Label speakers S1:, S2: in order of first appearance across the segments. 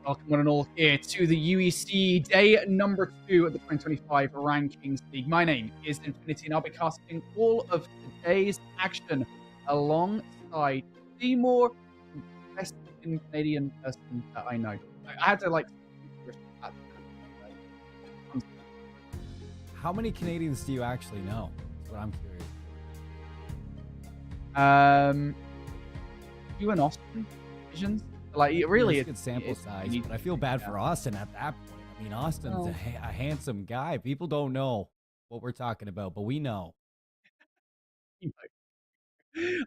S1: Welcome one and all here to the UEC day number 2 of the 2025 Rankings League. My name is Infinity and I'll be casting all of today's action alongside the more best Canadian person that I know. I had to
S2: How many Canadians do you actually know? That's what I'm curious.
S1: You and Austin visions. Like, really,
S2: it's a good sample size, but I feel bad for Austin at that point. I mean, Austin's a handsome guy. People don't know what we're talking about, but we know.
S1: All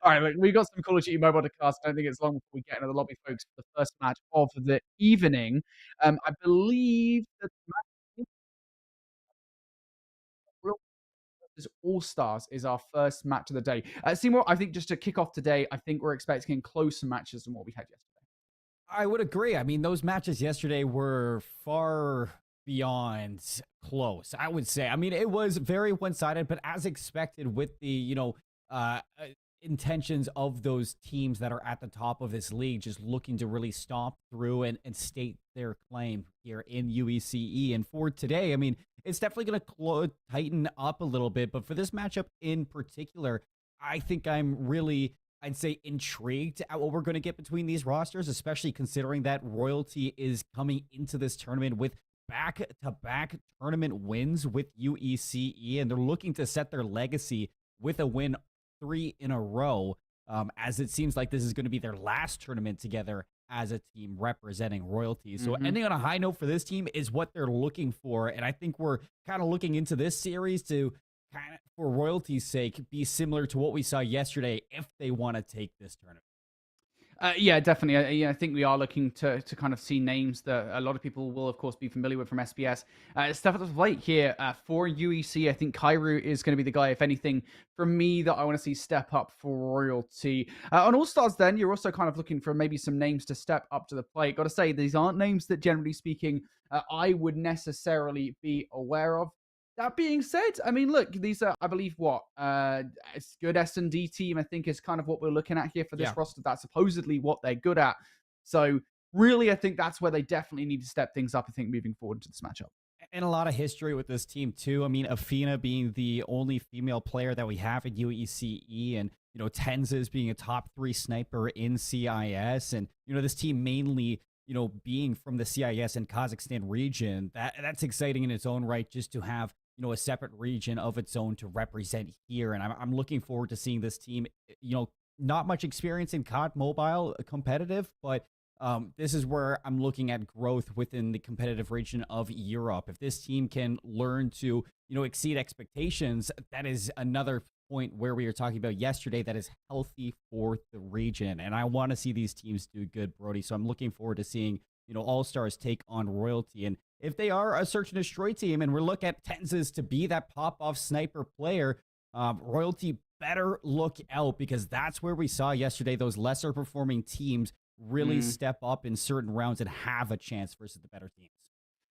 S1: right, look, we got some Call of Duty Mobile to cast. I don't think it's long before we get into the lobby, folks, for the first match of the evening. I believe that the match All Stars is our first match of the day. Seymour, I think just to kick off today, I think we're expecting closer matches than what we had yesterday.
S2: I would agree. I mean, those matches yesterday were far beyond close, I would say. I mean, it was very one-sided, but as expected with the, intentions of those teams that are at the top of this league, just looking to really stomp through and state their claim here in UECE. And for today, I mean, it's definitely going to tighten up a little bit. But for this matchup in particular, I think I'm really, I'd say, intrigued at what we're going to get between these rosters, especially considering that Royalty is coming into this tournament with back-to-back tournament wins with UECE, and they're looking to set their legacy with a win 3 in a row, as it seems like this is going to be their last tournament together as a team representing Royalty. So ending on a high note for this team is what they're looking for, and I think we're kind of looking into this series to kind of, for Royalty's sake, be similar to what we saw yesterday if they want to take this tournament.
S1: Yeah, definitely. I think we are looking to kind of see names that a lot of people will, of course, be familiar with from SBS. Stuff at the plate here for UEC. I think Kairu is going to be the guy, if anything, from me, that I want to see step up for Royalty. On All-Stars, then, you're also kind of looking for maybe some names to step up to the plate. Got to say, these aren't names that, generally speaking, I would necessarily be aware of. That being said, I mean, look, these are, I believe, it's good S&D team, I think, is kind of what we're looking at here for this roster. That's supposedly what they're good at. So, really, I think that's where they definitely need to step things up, I think, moving forward into this matchup.
S2: And a lot of history with this team, too. I mean, Afina being the only female player that we have at UECE, and, Tenzes being a top 3 sniper in CIS, and, this team mainly, being from the CIS and Kazakhstan region. That's exciting in its own right, just to have a separate region of its own to represent here. And I'm looking forward to seeing this team, not much experience in COD Mobile competitive, but this is where I'm looking at growth within the competitive region of Europe. If this team can learn to, exceed expectations, that is another point where we were talking about yesterday that is healthy for the region. And I want to see these teams do good, Brody. So I'm looking forward to seeing, All-Stars take on Royalty. And if they are a search and destroy team and we're looking at Tenzes to be that pop-off sniper player, Royalty better look out, because that's where we saw yesterday those lesser performing teams really step up in certain rounds and have a chance versus the better teams.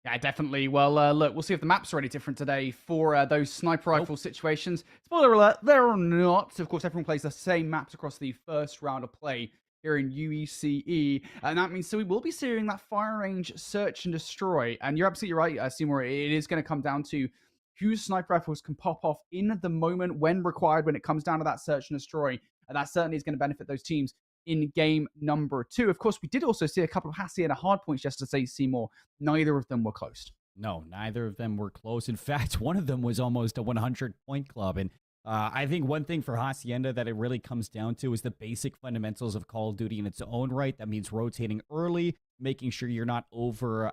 S1: Yeah, definitely. Well, look, we'll see if the maps are any different today for those sniper rifle situations. Spoiler alert, they're not. Of course, everyone plays the same maps across the first round of play here in UECE. And that means, so we will be seeing that fire range search and destroy. And you're absolutely right, Seymour. It is going to come down to whose sniper rifles can pop off in the moment when required, when it comes down to that search and destroy. And that certainly is going to benefit those teams in game number 2. Of course, we did also see a couple of Hacienda hardpoints yesterday, Seymour. Neither of them were close.
S2: No, neither of them were close. In fact, one of them was almost a 100-point club. And I think one thing for Hacienda that it really comes down to is the basic fundamentals of Call of Duty in its own right. That means rotating early, making sure you're not over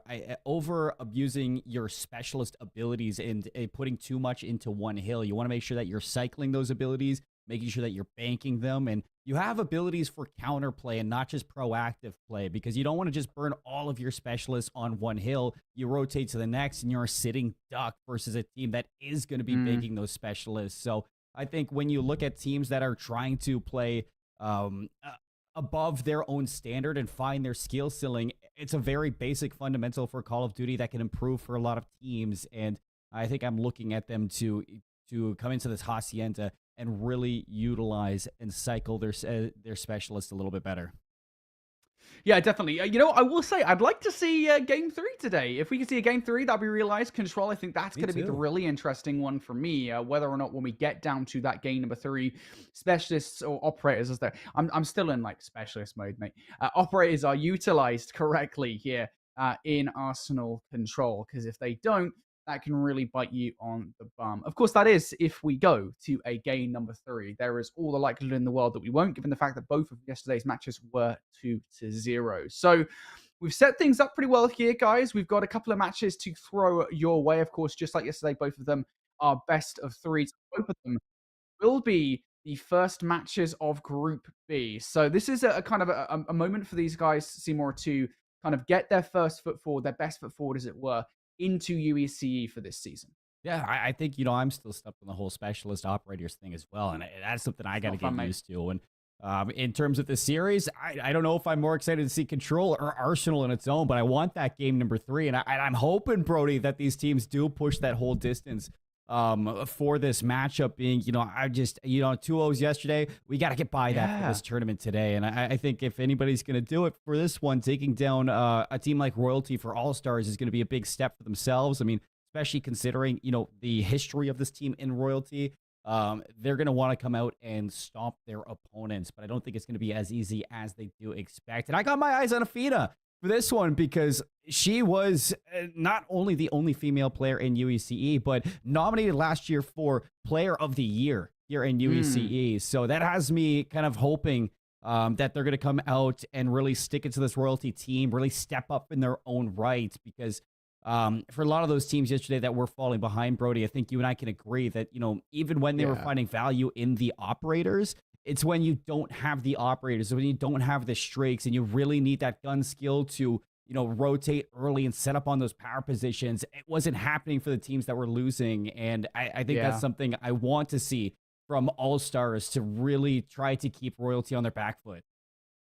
S2: abusing your specialist abilities and putting too much into one hill. You want to make sure that you're cycling those abilities, making sure that you're banking them, and you have abilities for counterplay and not just proactive play, because you don't want to just burn all of your specialists on one hill. You rotate to the next and you're a sitting duck versus a team that is going to be banking those specialists. So I think when you look at teams that are trying to play above their own standard and find their skill ceiling, it's a very basic fundamental for Call of Duty that can improve for a lot of teams. And I think I'm looking at them to come into this Hacienda and really utilize and cycle their specialists a little bit better.
S1: Yeah, definitely. You know, I will say I'd like to see game 3 today. If we can see a game 3, that'd be realized control. I think that's
S2: Me
S1: going to be the
S2: too.
S1: really interesting one for me. Whether or not when we get down to that game number 3, specialists or operators, as there, I'm still in like specialist mode, mate. Operators are utilized correctly here in Arsenal control, because if they don't, that can really bite you on the bum. Of course, that is if we go to a game number 3. There is all the likelihood in the world that we won't, given the fact that both of yesterday's matches were 2-0. So we've set things up pretty well here, guys. We've got a couple of matches to throw your way. Of course, just like yesterday, both of them are best of 3. So both of them will be the first matches of Group B. So this is a kind of a moment for these guys, Seymour, to kind of get their first foot forward, their best foot forward, as it were, into UECE for this season.
S2: Yeah, I think, I'm still stuck on the whole specialist operators thing as well. And that's something I got to get used to. And in terms of the series, I don't know if I'm more excited to see Control or Arsenal in its own, but I want that game number 3. And I'm hoping, Brody, that these teams do push that whole distance for this matchup being, I just, 2-0s yesterday. We got to get by that for this tournament today. And I think if anybody's going to do it for this one, taking down a team like Royalty for All-Stars is going to be a big step for themselves. I mean, especially considering, the history of this team in Royalty. They're going to want to come out and stomp their opponents, but I don't think it's going to be as easy as they do expect. And I got my eyes on Afina for this one because she was not only the only female player in UECE, but nominated last year for Player of the Year here in UECE. So that has me kind of hoping that they're going to come out and really stick it to this Royalty team, really step up in their own right, because for a lot of those teams yesterday that were falling behind, Brody, I think you and I can agree that, even when they were finding value in the operators, it's when you don't have the operators, when you don't have the streaks, and you really need that gun skill to, rotate early and set up on those power positions. It wasn't happening for the teams that were losing. And I think that's something I want to see from All-Stars, to really try to keep Royalty on their back foot.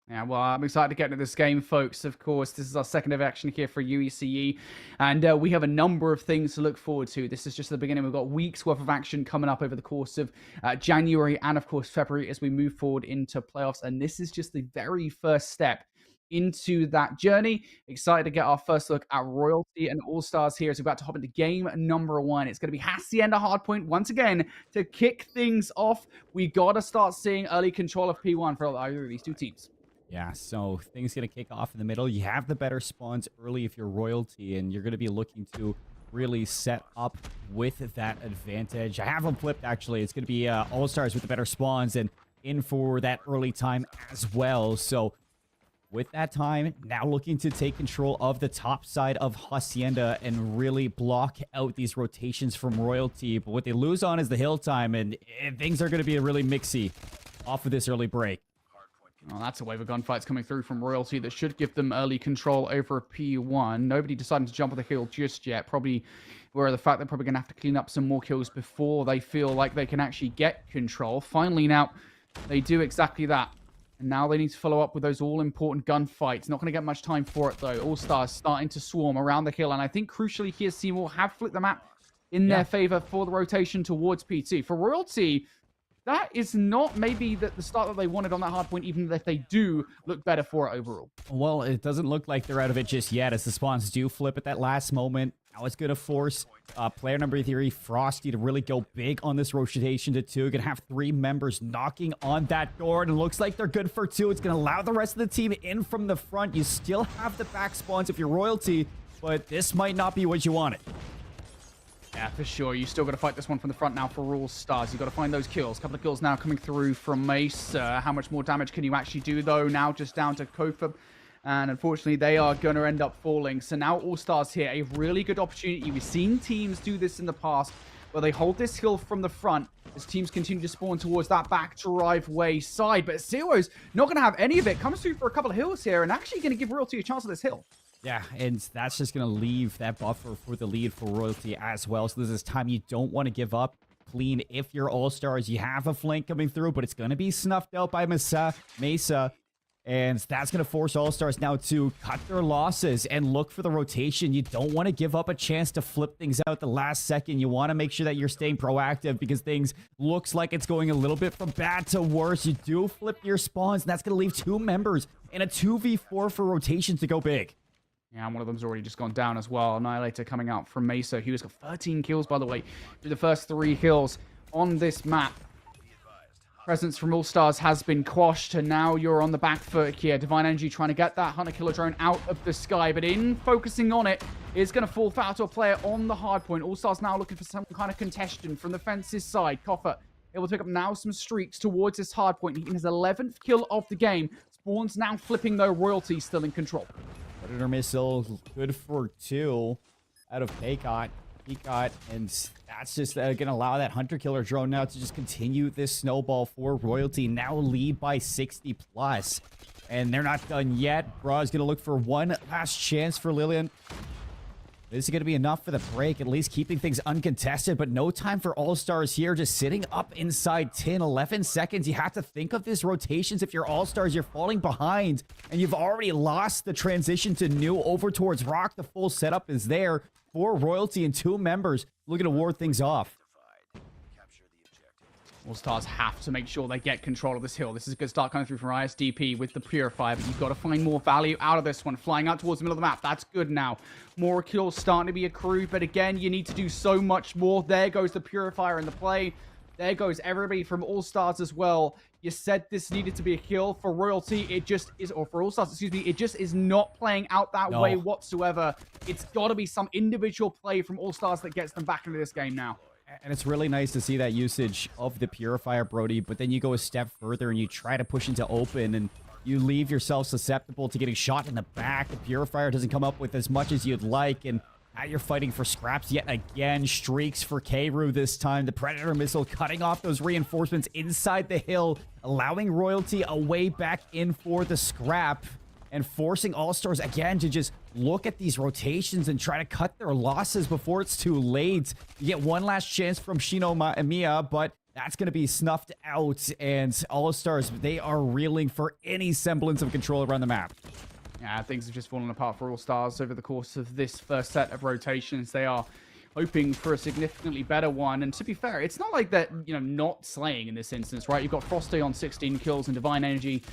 S1: Yeah, well, I'm excited to get into this game, folks. Of course, this is our second of action here for UECE, and we have a number of things to look forward to. This is just the beginning. We've got weeks worth of action coming up over the course of January and, of course, February as we move forward into playoffs, and this is just the very first step into that journey. Excited to get our first look at Royalty and All-Stars here as we're about to hop into game number 1. It's going to be Hacienda hardpoint once again to kick things off. We got to start seeing early control of P1 for either of these two teams.
S2: Yeah, so things going to kick off in the middle. You have the better spawns early if you're Royalty, and you're going to be looking to really set up with that advantage. I have them flipped, actually. It's going to be All-Stars with the better spawns and in for that early time as well. So with that time, now looking to take control of the top side of Hacienda and really block out these rotations from Royalty. But what they lose on is the hill time, and things are going to be really mixy off of this early break.
S1: Well, that's a wave of gunfights coming through from Royalty that should give them early control over P1. Nobody deciding to jump on the hill just yet. Probably aware of the fact they're probably going to have to clean up some more kills before they feel like they can actually get control. Finally, now, they do exactly that. And now they need to follow up with those all-important gunfights. Not going to get much time for it, though. All-Stars starting to swarm around the hill. And I think, crucially, here, Seymour have flipped the map in their favor for the rotation towards P2. For Royalty, that is not maybe the start that they wanted on that hard point, even if they do look better for it overall.
S2: Well, it doesn't look like they're out of it just yet, as the spawns do flip at that last moment. Now it's going to force player number 3, Frosty, to really go big on this rotation to 2. Going to have 3 members knocking on that door, and it looks like they're good for 2. It's going to allow the rest of the team in from the front. You still have the back spawns if you're Royalty, but this might not be what you wanted.
S1: Yeah, for sure. You still got to fight this one from the front now for All-Stars. You got to find those kills. A couple of kills now coming through from Mace. How much more damage can you actually do, though? Now just down to Kofa. And unfortunately, they are going to end up falling. So now All-Stars here, a really good opportunity. We've seen teams do this in the past, where they hold this hill from the front as teams continue to spawn towards that back driveway side. But Zero's not going to have any of it. Comes through for a couple of hills here and actually going to give Royalty a chance at this hill.
S2: Yeah, and that's just going to leave that buffer for the lead for Royalty as well. So this is time you don't want to give up. Clean if you're All-Stars. You have a flank coming through, but it's going to be snuffed out by Mesa. And that's going to force All-Stars now to cut their losses and look for the rotation. You don't want to give up a chance to flip things out the last second. You want to make sure that you're staying proactive because things looks like it's going a little bit from bad to worse. You do flip your spawns, and that's going to leave 2 members in a 2v4 for rotation to go big.
S1: Yeah, and one of them's already just gone down as well. Annihilator coming out from Mesa. He was got 13 kills, by the way, through the first 3 kills on this map. Presence from All-Stars has been quashed, and now you're on the back foot here. Divine Energy trying to get that hunter-killer drone out of the sky, but in focusing on it, is going to fall foul to a player on the hard point. All-Stars now looking for some kind of contention from the fence's side. Coffer able to pick up now some streaks towards this hard point. He his 11th kill of the game. Spawn's now flipping, though. Royalty still in control.
S2: Predator missile, good for 2 out of Paycott. And that's just going to allow that hunter-killer drone now to just continue this snowball for Royalty. Now lead by 60 plus. And they're not done yet. Bra's going to look for one last chance for Lillian. This is going to be enough for the break, at least keeping things uncontested, but no time for All-Stars here, just sitting up inside 10, 11 seconds. You have to think of these rotations. If you're All-Stars, you're falling behind, and you've already lost the transition to new over towards Rock. The full setup is there for Royalty and 2 members looking to ward things off.
S1: All-Stars have to make sure they get control of this hill. This is a good start coming through from ISDP with the Purifier, but you've got to find more value out of this one. Flying out towards the middle of the map. That's good now. More kills starting to be accrued, but again, you need to do so much more. There goes the Purifier in the play. There goes everybody from All-Stars as well. You said this needed to be a kill for Royalty. It just is, or for All-Stars, excuse me, it just is not playing out that way whatsoever. It's got to be some individual play from All-Stars that gets them back into this game now.
S2: And it's really nice to see that usage of the Purifier, Brody, but then you go a step further and you try to push into open and you leave yourself susceptible to getting shot in the back. The Purifier doesn't come up with as much as you'd like, and now you're fighting for scraps yet again. Streaks for Kayru this time. The Predator missile cutting off those reinforcements inside the hill, allowing Royalty a way back in for the scrap, and forcing All-Stars again to just look at these rotations and try to cut their losses before it's too late. You get one last chance from Shino Mia, but that's going to be snuffed out, and All-Stars, they are reeling for any semblance of control around the map.
S1: Yeah, things have just fallen apart for All-Stars over the course of this first set of rotations. They are hoping for a significantly better one. And to be fair, it's not like they're, not slaying in this instance, right? You've got Frosty on 16 kills and Divine Energy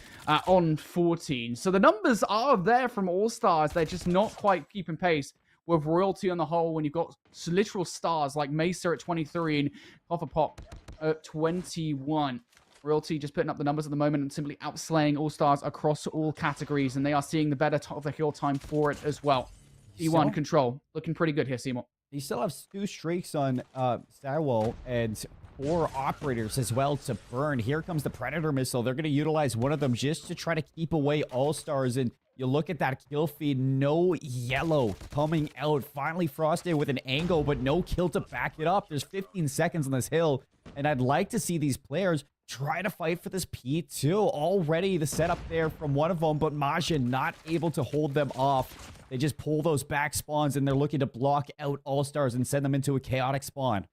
S1: on 14. So the numbers are there from All-Stars. They're just not quite keeping pace with Royalty on the whole when you've got literal stars like Mesa at 23 and Pop at 21. Royalty just putting up the numbers at the moment and simply outslaying All-Stars across all categories, and they are seeing the better top of the hill time for it as well. E1 control looking pretty good here, Seymour.
S2: You still have 2 streaks on Starwell and 4 operators as well to burn. Here comes the Predator missile. They're going to utilize one of them just to try to keep away All-Stars, and you look at that kill feed, no yellow coming out. Finally, Frosty with an angle, but no kill to back it up. There's 15 seconds on this hill, and I'd like to see these players try to fight for this P2. Already the setup there from one of them, but Maja not able to hold them off. They just pull those back spawns, and they're looking to block out All-Stars and send them into a chaotic spawn.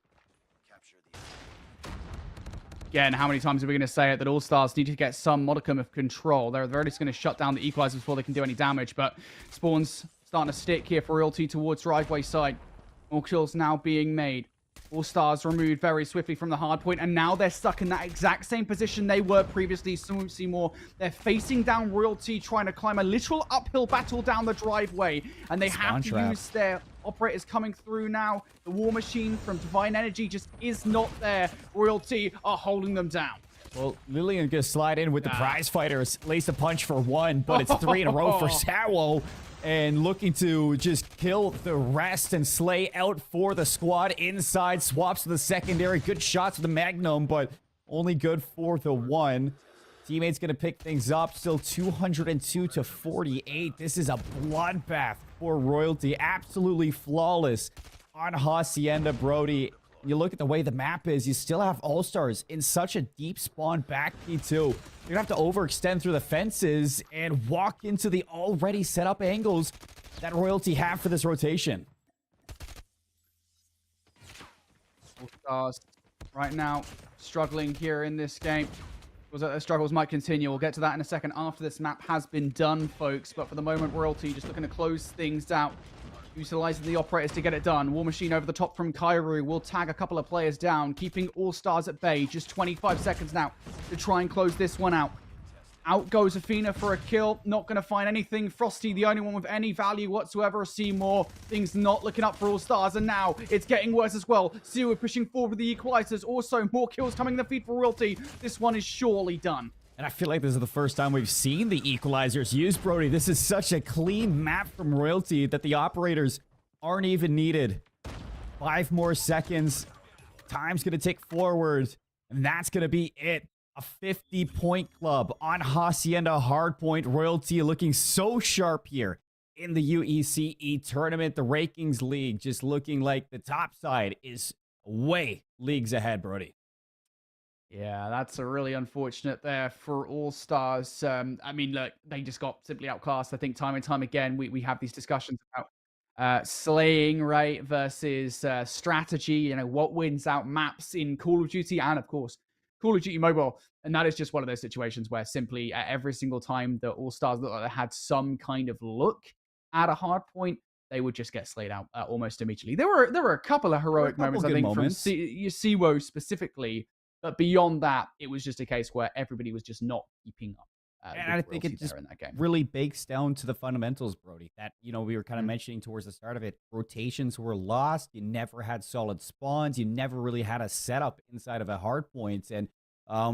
S1: Again, how many times are we going to say it that All-Stars need to get some modicum of control? They're just going to shut down the equalizers before they can do any damage, but spawns starting to stick here for Royalty towards driveway side. More kills now being made. All-Stars removed very swiftly from the hard point, and now they're stuck in that exact same position they were previously. Seymour, they're facing down Royalty, trying to climb a literal uphill battle down the driveway, and they have to use their operators coming through now. The War Machine from Divine Energy just is not there. Royalty are holding them down.
S2: Well, Lillian gonna slide in with the prize fighters. Lace a punch for 1, but it's 3 in a row for Sawo. And looking to just kill the rest and slay out for the squad inside. Swaps to the secondary. Good shots with the Magnum, but only good for the 1. Teammates gonna pick things up. Still 202 to 48. This is a bloodbath for Royalty. Absolutely flawless on Hacienda, Brody. You look at the way the map is, you still have All-Stars in such a deep spawn back P2. You're gonna have to overextend through the fences and walk into the already set up angles that Royalty have for this rotation.
S1: All-Stars right now struggling here in this game. Was that the struggles might continue. We'll get to that in a second after this map has been done, folks. But for the moment, Royalty just looking to close things out, utilizing the operators to get it done. War Machine over the top from Kairu will tag a couple of players down, keeping All Stars at bay. Just 25 seconds now to try and close this one out. Out goes Athena for a kill. Not going to find anything. Frosty, the only one with any value whatsoever. Seymour, things not looking up for All Stars. And now it's getting worse as well. Sewer pushing forward with the equalizers. Also, more kills coming in the feed for Royalty. This one is surely done.
S2: And I feel like this is the first time we've seen the equalizers used, Brody. This is such a clean map from Royalty that the operators aren't even needed. 5 more seconds. Time's going to tick forward. And that's going to be it. A 50-point club on Hacienda hardpoint. Royalty looking so sharp here in the UECE tournament. The Rankings League just looking like the top side is way leagues ahead, Brody.
S1: Yeah, that's a really unfortunate there for All Stars. I mean, look, they just got simply outclassed. I think time and time again, we have these discussions about slaying, right, versus strategy. You know, what wins out maps in Call of Duty and, of course, Call of Duty Mobile. And that is just one of those situations where simply every single time the All Stars looked like they had some kind of look at a hard point, they would just get slayed out almost immediately. There were a couple of heroic moments, I think, from Siwo specifically. But beyond that, it was just a case where everybody was just not keeping up.
S2: And I think it just
S1: in that game
S2: really bakes down to the fundamentals, Brody, that, you know, we were kind of mentioning towards the start of it. Rotations were lost. You never had solid spawns. You never really had a setup inside of a hard point. And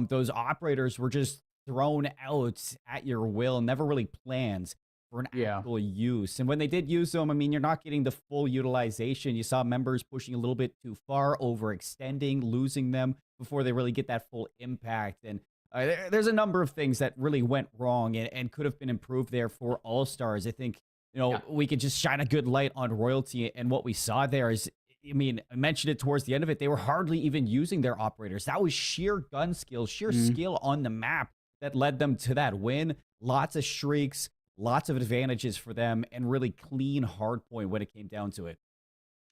S2: those operators were just thrown out at your will, never really plans for an actual use. And when they did use them, I mean, you're not getting the full utilization. You saw members pushing a little bit too far, overextending, losing them before they really get that full impact. And there's a number of things that really went wrong and could have been improved there for All Stars. I think, you know, we could just shine a good light on Royalty. And what we saw there is, I mean, I mentioned it towards the end of it, they were hardly even using their operators. That was sheer gun skill, sheer skill on the map that led them to that win. Lots of shrieks, lots of advantages for them, and really clean hardpoint when it came down to it.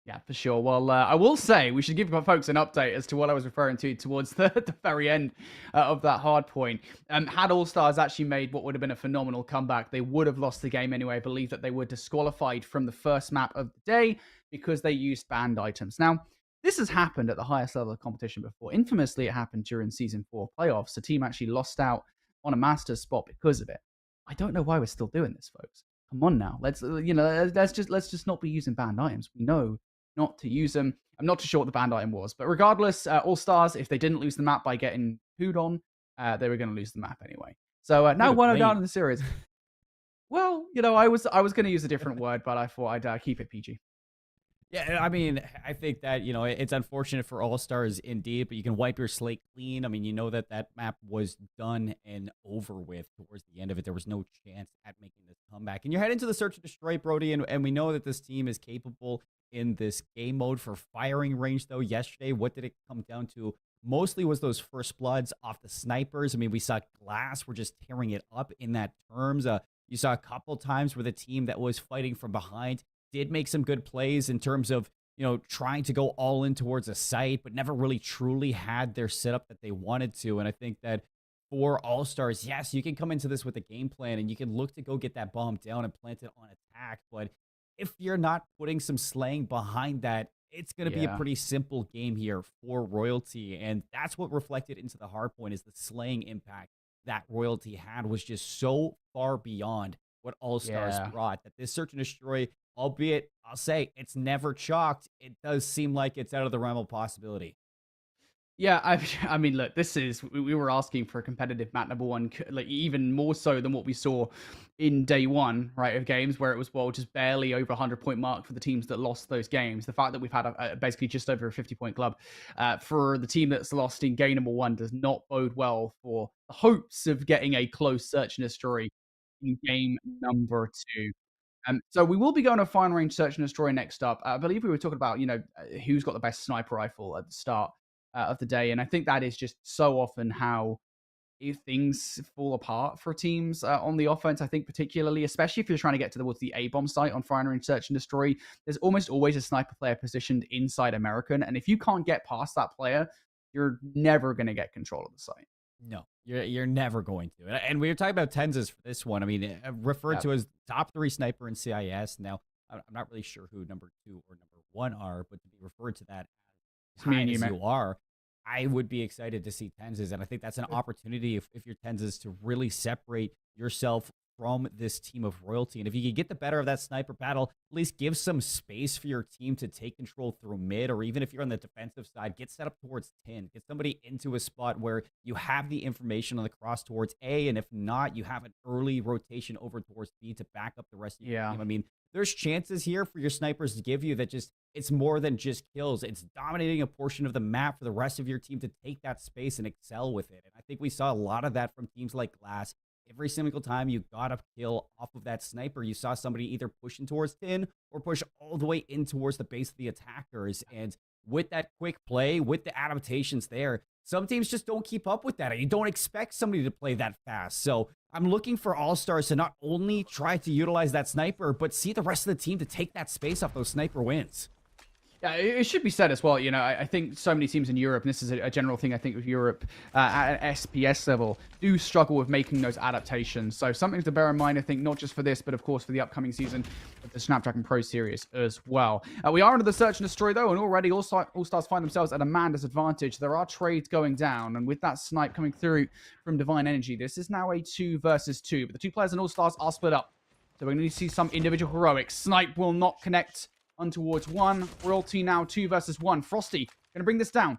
S1: Yeah, for sure. Well, I will say we should give folks an update as to what I was referring to towards the very end of that hard point. Had All Stars actually made what would have been a phenomenal comeback, they would have lost the game anyway. I believe that they were disqualified from the first map of the day because they used banned items. Now, this has happened at the highest level of competition before. Infamously, it happened during Season 4 playoffs. The team actually lost out on a Masters spot because of it. I don't know why we're still doing this, folks. Come on now. Let's just not be using banned items. We know not to use them. I'm not too sure what the banned item was, but regardless, All Stars, if they didn't lose the map by getting pooed on, they were going to lose the map anyway. So now 1-0 down in the series. Well, you know, I was going to use a different word, but I thought I'd keep it PG.
S2: Yeah, I mean, I think that, you know, it's unfortunate for All Stars indeed, but you can wipe your slate clean. I mean, you know that map was done and over with towards the end of it. There was no chance at making this comeback. And you're heading to the Search and Destroy, Brody, and we know that this team is capable in this game mode for firing range, though. Yesterday, what did it come down to? Mostly was those first bloods off the snipers. I mean, we saw Glass were just tearing it up in that terms. You saw a couple times where the team that was fighting from behind did make some good plays in terms of, you know, trying to go all in towards a site, but never really truly had their setup that they wanted to. And I think that for All Stars, yes, you can come into this with a game plan and you can look to go get that bomb down and plant it on attack. But if you're not putting some slaying behind that, it's going to be a pretty simple game here for Royalty. And that's what reflected into the hard point, is the slaying impact that Royalty had was just so far beyond what All Stars brought, that this Search and Destroy, albeit I'll say it's never chalked, it does seem like it's out of the realm of possibility.
S1: Yeah, I mean, look, this is, we were asking for a competitive map number one, like even more so than what we saw in day one, right, of games where it was, well, just barely over 100-point mark for the teams that lost those games. The fact that we've had basically just over a 50-point club for the team that's lost in game number one does not bode well for the hopes of getting a close Search and Destroy in game number two. So we will be going to Fine Range Search and Destroy next up. I believe we were talking about, you know, who's got the best sniper rifle at the start of the day. And I think that is just so often how if things fall apart for teams on the offense. I think particularly, especially if you're trying to get towards the A-bomb site on Fire and Search and Destroy, there's almost always a sniper player positioned inside American. And if you can't get past that player, you're never going to get control of the site.
S2: No, you're never going to. And we were talking about Tenzes for this one. I mean, referred to as top 3 sniper in CIS. Now, I'm not really sure who number 2 or number 1 are, but to be referred to that as high as you are, I would be excited to see Tenzes. And I think that's an opportunity if you're Tenzes to really separate yourself from this team of royalty. And if you can get the better of that sniper battle, at least give some space for your team to take control through mid, or even if you're on the defensive side, get set up towards 10. Get somebody into a spot where you have the information on the cross towards A, and if not, you have an early rotation over towards B to back up the rest of your team. I mean, there's chances here for your snipers to give you that it's more than just kills. It's dominating a portion of the map for the rest of your team to take that space and excel with it. And I think we saw a lot of that from teams like Glass. Every single time you got a kill off of that sniper, you saw somebody either pushing towards 10 or push all the way in towards the base of the attackers. And with that quick play, with the adaptations there, some teams just don't keep up with that. And you don't expect somebody to play that fast. So I'm looking for All-Stars to not only try to utilize that sniper, but see the rest of the team to take that space off those sniper wins.
S1: Yeah, it should be said as well, you know, I think so many teams in Europe, and this is a general thing I think with Europe at an SPS level, do struggle with making those adaptations. So something to bear in mind, I think, not just for this, but of course for the upcoming season of the Snapdragon Pro Series as well. We are under the search and destroy, though, and already All-Stars find themselves at a man disadvantage. There are trades going down, and with that snipe coming through from Divine Energy, this is now a 2 versus 2. But the 2 players in All-Stars are split up. So we're going to see some individual heroics. Snipe will not connect on towards 1. Royalty now 2 versus 1. Frosty going to bring this down.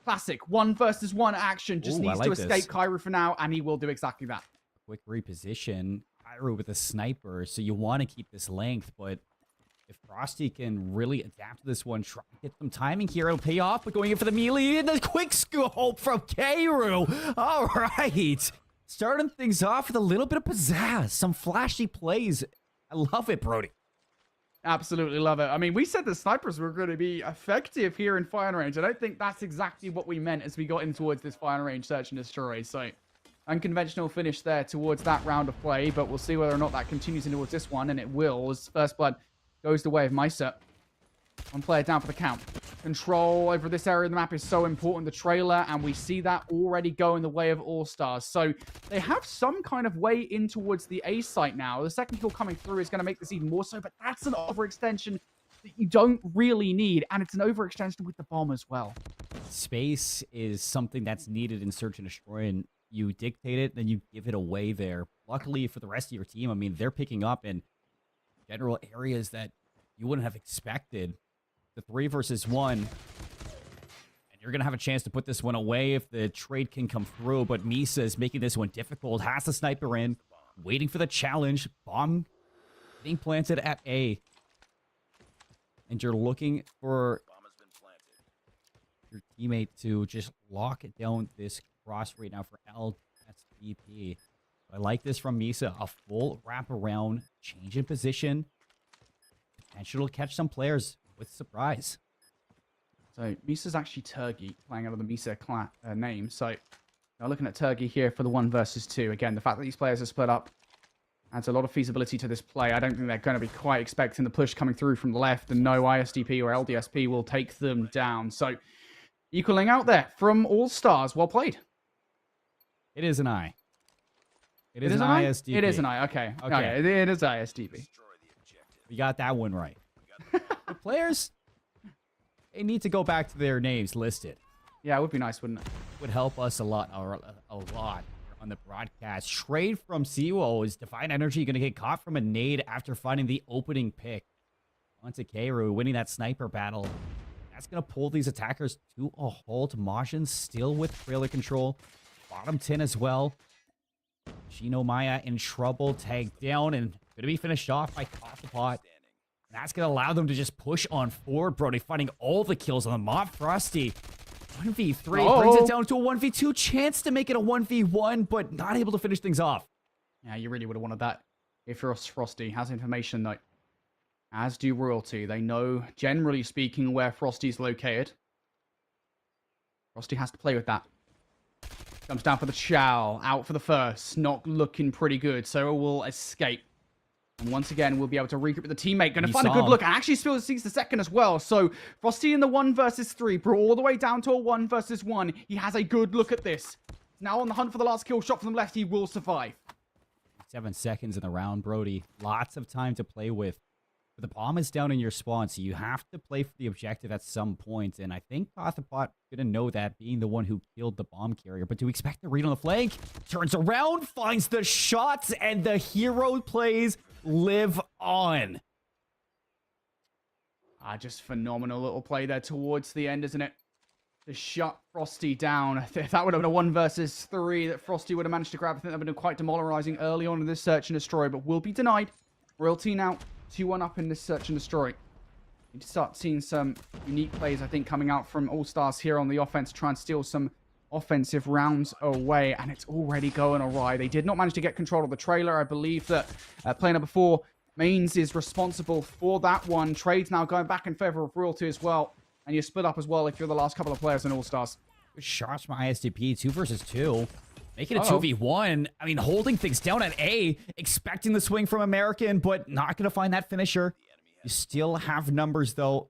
S1: Classic 1 versus 1 action. Just needs to escape Kairu for now, and he will do exactly that.
S2: Quick reposition. Kairu with a sniper, so you want to keep this length, but if Frosty can really adapt to this one, try to get some timing here, it'll pay off, but going in for the melee, and the quick scope from Kairu. All right. Starting things off with a little bit of pizzazz. Some flashy plays. I love it, Brody.
S1: Absolutely love it. I mean, we said the snipers were going to be effective here in firing range. I don't think that's exactly what we meant as we got in towards this firing range search and destroy. So, unconventional finish there towards that round of play, but we'll see whether or not that continues in towards this one, and it will, as First Blood goes the way of Misa. 1 player down for the count. Control over this area of the map is so important, the trailer, and we see that already go in the way of All-Stars. So they have some kind of way in towards the A site now. The second kill coming through is going to make this even more so, but that's an overextension that you don't really need, and it's an overextension with the bomb as well.
S2: Space is something that's needed in search and destroy, and you dictate it, then you give it away there. Luckily for the rest of your team, I mean, they're picking up in general areas that you wouldn't have expected. The 3 versus 1. And you're going to have a chance to put this one away if the trade can come through. But Misa is making this one difficult. Has the sniper in. Waiting for the challenge. Bomb being planted at A. And you're looking for your teammate to just lock down this cross right now for LSVP. I like this from Misa. A full wraparound. Change in position. Potential to catch some players with surprise. So
S1: Misa's actually Turgi, playing out of the Misa name. So now looking at Turgi here for the 1 versus 2. Again, the fact that these players are split up adds a lot of feasibility to this play. I don't think they're going to be quite expecting the push coming through from the left, and no ISDP or LDSP will take them down. So equaling out there from All-Stars. Well played.
S2: It is an I. It is an ISDP.
S1: It is an I. Okay. It is ISDP.
S2: We got that one right. The players, they need to go back to their names listed.
S1: Yeah, it would be nice, wouldn't it?
S2: Would help us a lot on the broadcast. Trade from Siwo. Is Divine Energy going to get caught from a nade after finding the opening pick? Onto Kairu, winning that sniper battle. That's going to pull these attackers to a halt. Majin still with trailer control. Bottom 10 as well. Shino Maya in trouble. Tagged down and going to be finished off by Coffeepot. That's going to allow them to just push on forward, Brody, finding all the kills on the mob. Frosty, 1v3, brings it down to a 1v2. Chance to make it a 1v1, but not able to finish things off.
S1: Yeah, you really would have wanted that if you're Frosty. Has information, though. As do Royalty. They know, generally speaking, where Frosty's located. Frosty has to play with that. Comes down for the Chow. Out for the first. Not looking pretty good, so it will escape. And once again, we'll be able to regroup with the teammate. Going to find a good look. And actually still sees the second as well. So Frosty in the 1 versus 3. Brought all the way down to a 1 versus 1. He has a good look at this. Now on the hunt for the last kill shot from the left. He will survive.
S2: 7 seconds in the round, Brody. Lots of time to play with. But the bomb is down in your spawn, so you have to play for the objective at some point. And I think Gothapot gonna know that, being the one who killed the bomb carrier. But do we expect the read on the flank? Turns around, finds the shots, and the hero plays live on.
S1: Just phenomenal little play there towards the end, isn't it? To shut Frosty down. If that would have been a 1 versus 3 that Frosty would have managed to grab, I think that would have been quite demoralizing early on in this search and destroy, but will be denied. Royalty now 2-1 up in this search and destroy. You start seeing some unique plays, I think, coming out from All Stars here on the offense, try and steal some offensive rounds away, and it's already going awry. They did not manage to get control of the trailer. I believe that player number 4, Mains, is responsible for that one. Trade's now going back in favor of Royalty as well. And you split up as well if you're the last couple of players in All-Stars.
S2: Good shots from ISDP, 2 versus 2. Making it 2v1. I mean, holding things down at A, expecting the swing from American, but not going to find that finisher. You still have numbers, though.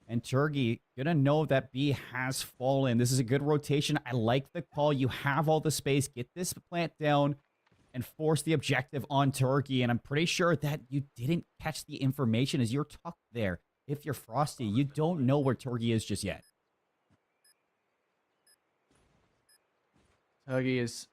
S2: And Turgi gonna know that B has fallen. This is a good rotation. I like the call. You have all the space. Get this plant down and force the objective on Turgi. And I'm pretty sure that you didn't catch the information as you're tucked there. If you're Frosty, you don't know where Turgi is just yet.
S1: Turgi is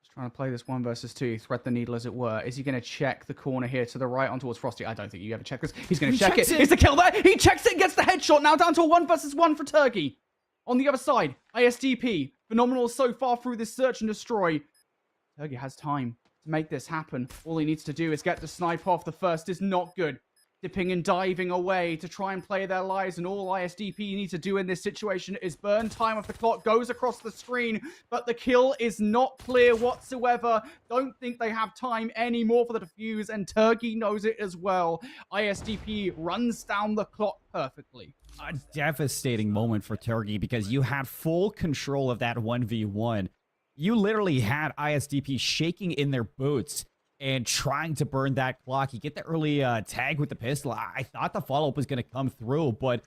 S1: just trying to play this 1 versus 2, thread the needle as it were. Is he going to check the corner here to the right on towards Frosty? I don't think you ever check this. He's going to check it. It's the kill there. He checks it, gets the headshot. Now down to a 1 versus 1 for Turgi. On the other side, ISDP. Phenomenal so far through this search and destroy. Turgi has time to make this happen. All he needs to do is get the snipe off. The first is not good. Dipping and diving away to try and play their lives, and all ISDP need to do in this situation is burn time of the clock, goes across the screen, but the kill is not clear whatsoever. Don't think they have time anymore for the defuse, and Turgi knows it as well. ISDP runs down the clock perfectly.
S2: A devastating moment for Turgi because you had full control of that 1v1. You literally had ISDP shaking in their boots and trying to burn that clock. You get the early tag with the pistol. I thought the follow-up was going to come through, but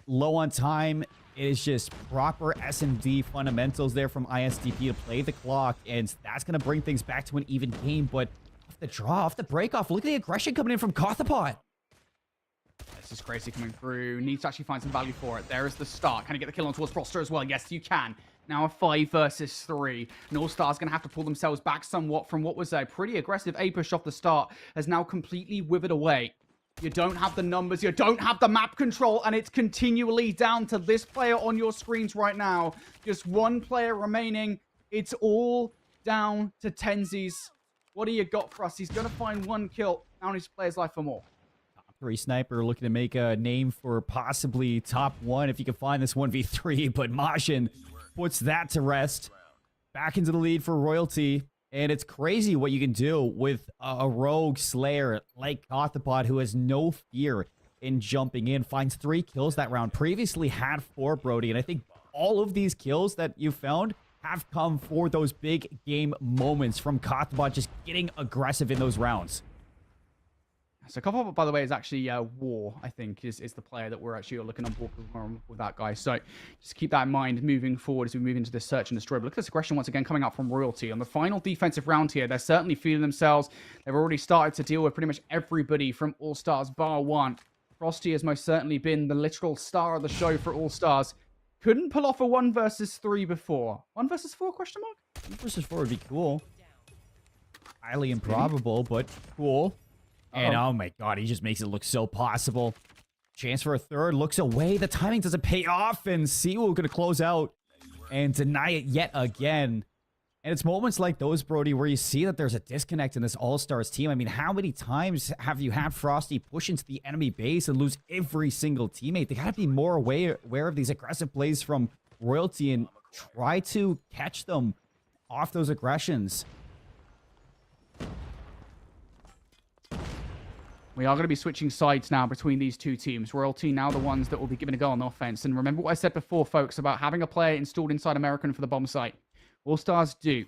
S2: low on time. It is just proper S&D fundamentals there from ISDP to play the clock, and that's going to bring things back to an even game. But off the draw, off the break-off, look at the aggression coming in from Gothapot.
S1: This is crazy coming through. Needs to actually find some value for it. There is the start. Can he get the kill on towards Froster as well? Yes, you can. Now a 5 versus 3. And All Stars going to have to pull themselves back somewhat from what was a pretty aggressive A push off the start. Has now completely withered away. You don't have the numbers. You don't have the map control. And it's continually down to this player on your screens right now. Just one player remaining. It's all down to Tenzies. What do you got for us? He's going to find 1 kill. Now he needs to play his life for more.
S2: Top 3 sniper looking to make a name for possibly top 1 if you can find this 1v3. But Majin puts that to rest. Back into the lead for Royalty. And it's crazy what you can do with a rogue slayer like Gothapot, who has no fear in jumping in. Finds 3 kills that round. Previously had 4, Brody. And I think all of these kills that you found have come for those big game moments from Gothapot just getting aggressive in those rounds.
S1: So Gothapot, by the way, is actually War, I think, is the player that we're actually looking on board with that guy. So just keep that in mind moving forward as we move into this search and destroy. But look at this aggression once again coming out from Royalty. On the final defensive round here, they're certainly feeling themselves. They've already started to deal with pretty much everybody from All Stars bar 1. Frosty has most certainly been the literal star of the show for All Stars. Couldn't pull off a 1 versus 3 before. 1 versus 4, question mark?
S2: 1 versus 4 would be cool. Highly improbable, but cool. And oh my god, he just makes it look so possible. Chance for a 3rd, looks away. The timing doesn't pay off, and Siwoo gonna close out and deny it yet again. And it's moments like those, Brody, where you see that there's a disconnect in this All-Stars team. I mean, how many times have you had Frosty push into the enemy base and lose every single teammate? They gotta be more aware of these aggressive plays from Royalty and try to catch them off those aggressions.
S1: We are going to be switching sides now between these two teams. Royalty now the ones that will be given a go on offense. And remember what I said before, folks, about having a player installed inside American for the bomb site. All Stars do.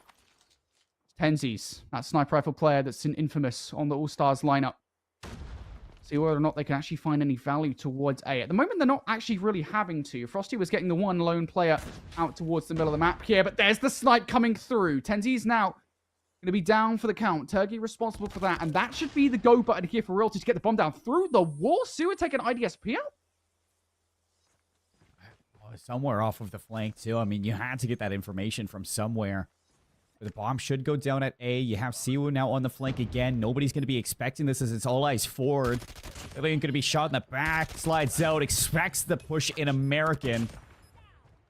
S1: Tenzies, that sniper rifle player that's infamous on the All Stars lineup. See whether or not they can actually find any value towards A. At the moment, they're not actually really having to. Frosty was getting the one lone player out towards the middle of the map here, but there's the snipe coming through. Tenzi's now going to be down for the count. Turkey responsible for that, and that should be the go button here for Royalty to get the bomb down through the wall. Sewer taking IDSP out.
S2: Somewhere off of the flank, too. I mean, you had to get that information from somewhere. The bomb should go down at A. You have Siwu now on the flank again. Nobody's going to be expecting this as it's all eyes forward. They're going to be shot in the back. Slides out. Expects the push in American.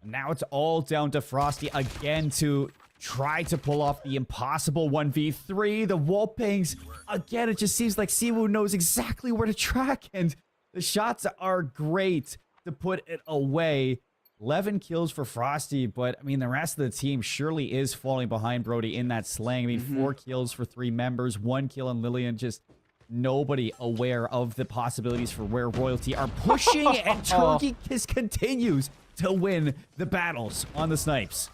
S2: And now it's all down to Frosty again to try to pull off the impossible 1v3. The wall pings. Again, it just seems like Siwu knows exactly where to track. And the shots are great to put it away. 11 kills for Frosty, but, I mean, the rest of the team surely is falling behind Brody in that slang. I mean, 4 kills for 3 members, 1 kill on Lillian, just nobody aware of the possibilities for where Royalty are pushing, and Turkey just continues to win the battles on the snipes.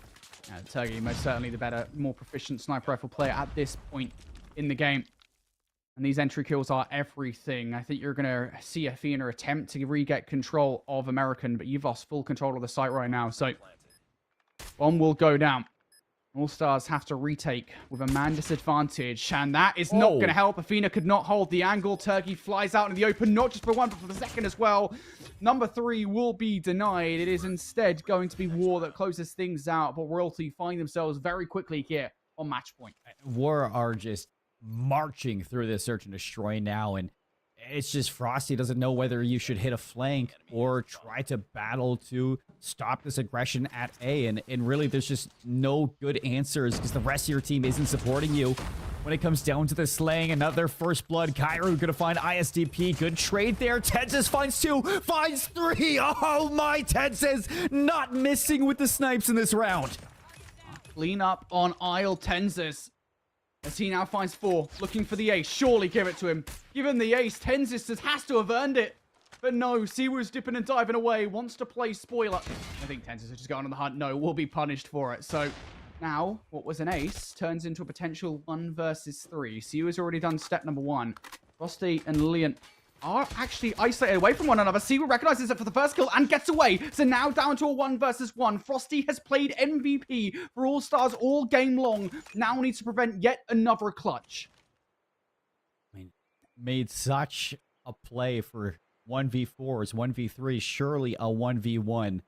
S1: Turkey, most certainly the better, more proficient sniper rifle player at this point in the game. And these entry kills are everything. I think you're going to see Athena attempt to re-get control of American, but you've lost full control of the site right now. So, bomb will go down. All Stars have to retake with a man disadvantage, and that is not going to help. Athena could not hold the angle. Turkey flies out in the open, not just for one, but for the second as well. Number 3 will be denied. It is instead going to be War that closes things out, but Royalty find themselves very quickly here on match point.
S2: War are just marching through this search and destroy now, and it's just Frosty doesn't know whether you should hit a flank or try to battle to stop this aggression at A, and really there's just no good answers because the rest of your team isn't supporting you when it comes down to the slaying. Another first blood. Cairo gonna find ISDP. Good trade there. Tenses finds 2, finds 3. Oh my, Tenses not missing with the snipes in this round.
S1: Clean up on Isle Tenses. As he now finds 4, looking for the ace. Surely give it to him. Give him the ace. Tensis has to have earned it. But no, Siwu's dipping and diving away. Wants to play spoiler. I think Tensis is just going on the hunt. No, will be punished for it. So now, what was an ace turns into a potential 1 versus 3. Siwu's already done step number 1. Frosty and Lillian are actually isolated away from one another. Siwu recognizes it for the first kill and gets away. So now down to a 1 versus 1. Frosty has played MVP for All Stars all game long. Now needs to prevent yet another clutch.
S2: I mean, made such a play for 1v4s, 1v3, surely a 1v1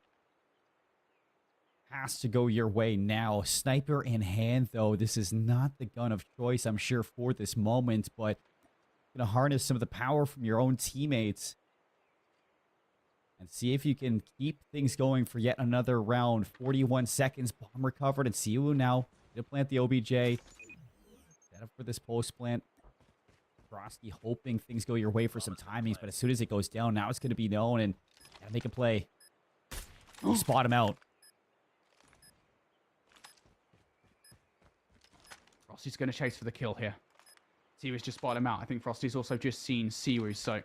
S2: has to go your way now. Sniper in hand, though. This is not the gun of choice, I'm sure, for this moment, but going to harness some of the power from your own teammates and see if you can keep things going for yet another round. 41 seconds, bomb recovered, and Siwu now going to plant the OBJ. Set up for this post plant. Frosty hoping things go your way for some timings, but as soon as it goes down, now it's going to be known, and gotta make a play. Spot him out.
S1: Frosty's going to chase for the kill here. Siwu's just spotted him out. I think Frosty's also just seen Siwu, so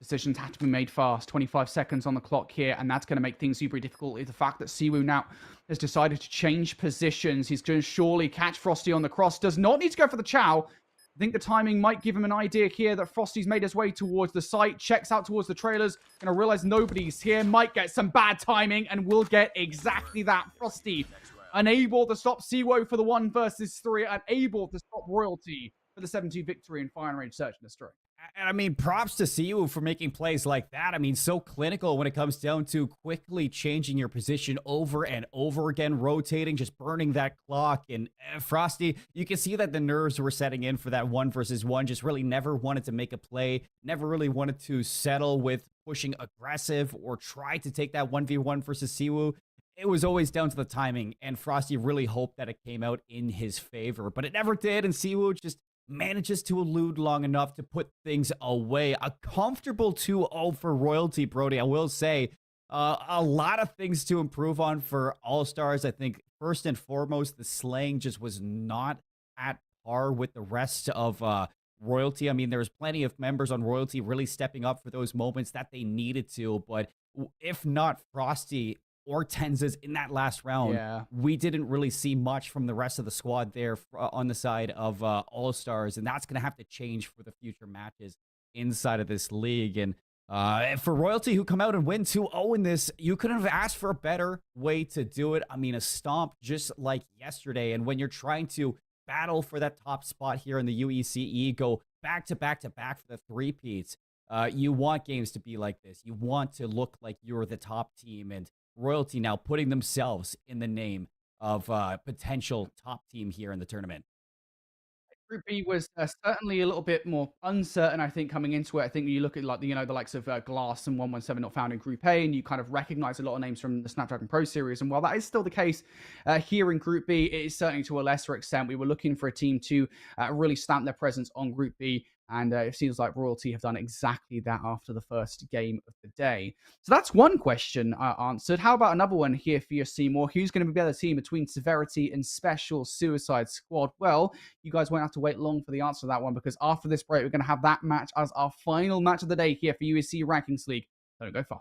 S1: decisions have to be made fast. 25 seconds on the clock here, and that's going to make things super difficult. The fact that Siwu now has decided to change positions. He's going to surely catch Frosty on the cross. Does not need to go for the chow. I think the timing might give him an idea here that Frosty's made his way towards the site. Checks out towards the trailers. Going to realize nobody's here. Might get some bad timing, and will get exactly that. Frosty unable to stop Siwu for the 1 versus 3. Unable to stop Royalty for the 7-2 victory in Fire and Range Search and Destroy.
S2: And I mean, props to Siwu for making plays like that. I mean, so clinical when it comes down to quickly changing your position over and over again, rotating, just burning that clock. And Frosty, you can see that the nerves were setting in for that 1 versus 1. Just really never wanted to make a play, never really wanted to settle with pushing aggressive or try to take that 1v1 versus Siwu. It was always down to the timing, and Frosty really hoped that it came out in his favor, but it never did, and Siwu just manages to elude long enough to put things away. A comfortable 2-0 for Royalty, Brody. I will say a lot of things to improve on for All-Stars. I think first and foremost, the slaying just was not at par with the rest of Royalty. I mean, there was plenty of members on Royalty really stepping up for those moments that they needed to, but if not Frosty or Tenzes in that last round, we didn't really see much from the rest of the squad there on the side of All-Stars, and that's going to have to change for the future matches. inside of this league. And for Royalty, who come out and win 2-0 in this, you couldn't have asked for a better way to do it. I mean, a stomp just like yesterday. And when you're trying to battle for that top spot here in the UECE, go back to back to back for the three-peats, you want games to be like this. You want to look like you're the top team. And Royalty now putting themselves in the name of potential top team here in the tournament.
S1: Group B was certainly a little bit more uncertain, I think, coming into it. I think when you look at like the likes of Glass and 117 not found in Group A, and you kind of recognize a lot of names from the Snapdragon Pro Series. And while that is still the case here in Group B, it is certainly to a lesser extent. We were looking for a team to really stamp their presence on Group B. And it seems like Royalty have done exactly that after the first game of the day. So that's one question answered. How about another one here for you, Seymour? Who's going to be the better team between Severity and Special Suicide Squad? Well, you guys won't have to wait long for the answer to that one, because after this break, we're going to have that match as our final match of the day here for UEC Rankings League. Don't go far.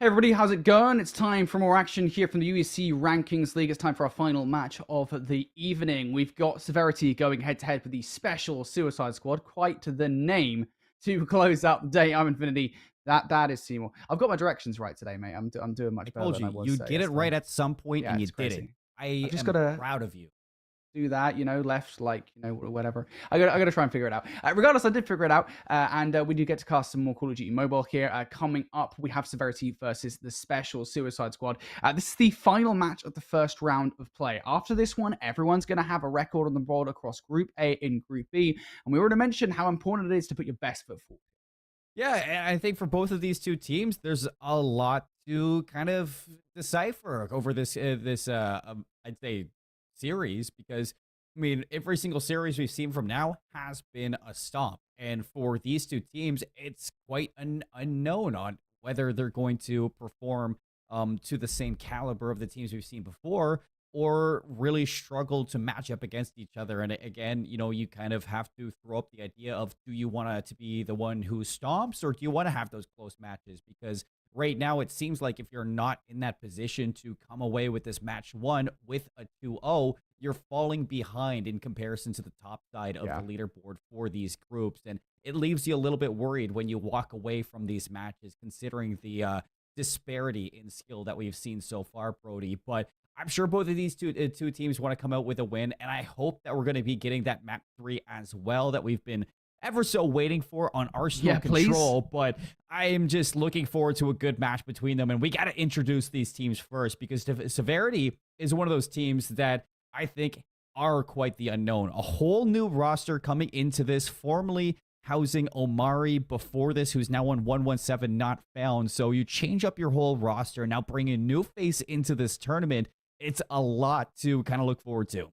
S1: Hey everybody, how's it going? It's time for more action here from the UEC Rankings League. It's time for our final match of the evening. We've got Severity going head-to-head with the Special Suicide Squad, quite to the name, to close out the day. I'm Infinity. That is Seymour. I've got my directions right today, mate. I'm doing much
S2: I
S1: better
S2: told
S1: than I
S2: you,
S1: was
S2: you'd get it
S1: yesterday.
S2: right at some point,
S1: Yeah,
S2: and you
S1: it's
S2: did it.
S1: crazy.
S2: I
S1: I've just
S2: am
S1: got to
S2: proud of you.
S1: do that, left, whatever. I gotta try and figure it out. Regardless, I did figure it out, and we do get to cast some more Call of Duty Mobile here. Coming up, we have Severity versus the Special Suicide Squad. This is the final match of the first round of play. After this one, everyone's gonna have a record on the board across Group A and Group B, and we already mentioned how important it is to put your best foot forward.
S2: Yeah, and I think for both of these two teams, there's a lot to kind of decipher over this I'd say series, because I mean every single series we've seen from now has been a stomp, and for these two teams, it's quite an unknown on whether they're going to perform to the same caliber of the teams we've seen before, or really struggle to match up against each other. And again, you kind of have to throw up the idea of, do you want to be the one who stomps, or do you want to have those close matches? Because right now it seems like if you're not in that position to come away with this match one with a 2-0, you're falling behind in comparison to the top side of the leaderboard for these groups. And it leaves you a little bit worried when you walk away from these matches, considering the disparity in skill that we've seen so far, Brody. But I'm sure both of these two teams want to come out with a win, and I hope that we're going to be getting that map 3 as well that we've been ever so waiting for on Arsenal Control. But I am just looking forward to a good match between them, and we got to introduce these teams first, because Severity is one of those teams that I think are quite the unknown. A whole new roster coming into this, formerly housing Omari before this, who's now on 117 not found. So you change up your whole roster, now bring a new face into this tournament. It's a lot to kind of look forward to.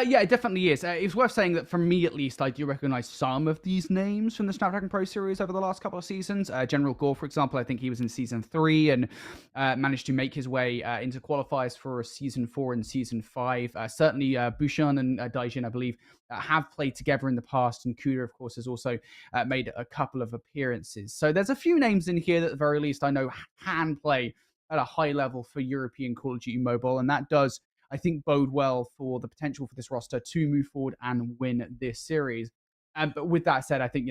S1: Yeah, it definitely is. It's worth saying that for me, at least, I do recognize some of these names from the Snapdragon Pro Series over the last couple of seasons. General Gore, for example, I think he was in Season 3 and managed to make his way into qualifiers for Season 4 and Season 5. Certainly, Bouchon and Daijin, I believe, have played together in the past, and Kuda, of course, has also made a couple of appearances. So there's a few names in here that, at the very least, I know can play at a high level for European Call of Duty Mobile, and that does, I think, bode well for the potential for this roster to move forward and win this series. But with that said, I think,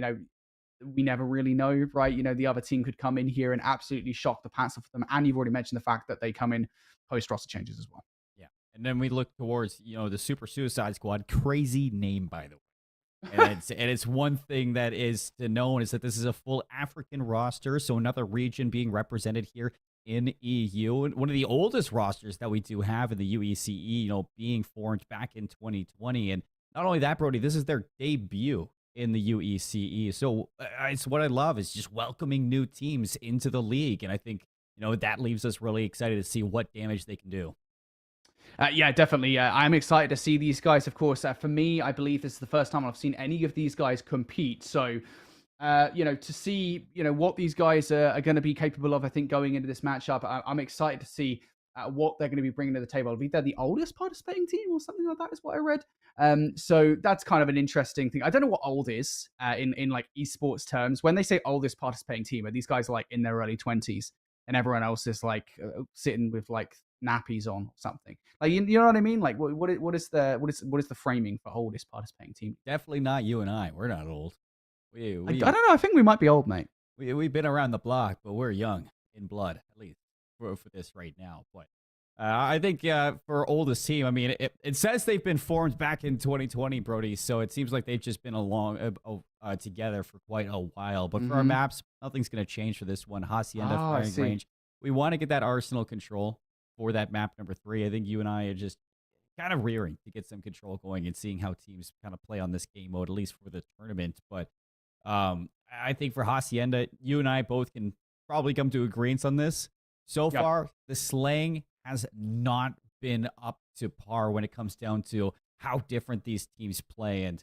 S1: we never really know, right? The other team could come in here and absolutely shock the pants off them. And you've already mentioned the fact that they come in post roster changes as well.
S2: Yeah. And then we look towards, the Super Suicide Squad. Crazy name, by the way. And it's one thing that is to know is that this is a full African roster. So another region being represented here in EU, and one of the oldest rosters that we do have in the UECE, being formed back in 2020. And not only that, Brody, this is their debut in the UECE. So it's what I love, is just welcoming new teams into the league. And I think, that leaves us really excited to see what damage they can do.
S1: Yeah, definitely. I'm excited to see these guys, of course. For me, I believe this is the first time I've seen any of these guys compete. So, to see, what these guys are going to be capable of, I think, going into this matchup, I'm excited to see what they're going to be bringing to the table. I believe they're the oldest participating team or something like that is what I read. So that's kind of an interesting thing. I don't know what old is in like esports terms. When they say oldest participating team, are these guys like in their early 20s and everyone else is like sitting with like nappies on or something? Like, you know what I mean? Like, what is the framing for oldest participating team?
S2: Definitely not you and I. We're not old.
S1: I don't know. I think we might be old, mate.
S2: We've been around the block, but we're young in blood, at least for this right now. But I think for oldest team, I mean, it says they've been formed back in 2020, Brody. So it seems like they've just been along together for quite a while. But for our maps, nothing's going to change for this one. Hacienda firing range. We want to get that Arsenal Control for that map number 3. I think you and I are just kind of rearing to get some control going and seeing how teams kind of play on this game mode, at least for the tournament. But I think for Hacienda, you and I both can probably come to agreement on this. So far, the slaying has not been up to par when it comes down to how different these teams play. And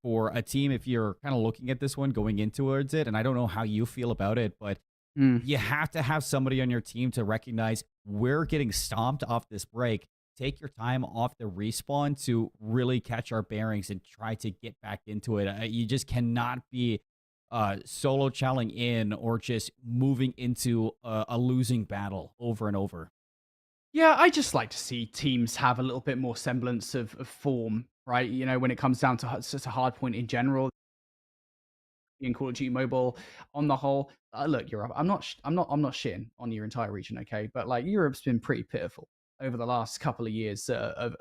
S2: for a team, if you're kind of looking at this one going in towards it, and I don't know how you feel about it, but you have to have somebody on your team to recognize we're getting stomped off this break. Take your time off the respawn to really catch our bearings and try to get back into it. You just cannot be solo challenging in or just moving into a losing battle over and over.
S1: Yeah, I just like to see teams have a little bit more semblance of form, right? You know, when it comes down to to hardpoint in general, in Call of Duty Mobile on the whole. Look, Europe. I'm not shitting on your entire region, okay? But like Europe's been pretty pitiful over the last couple of years of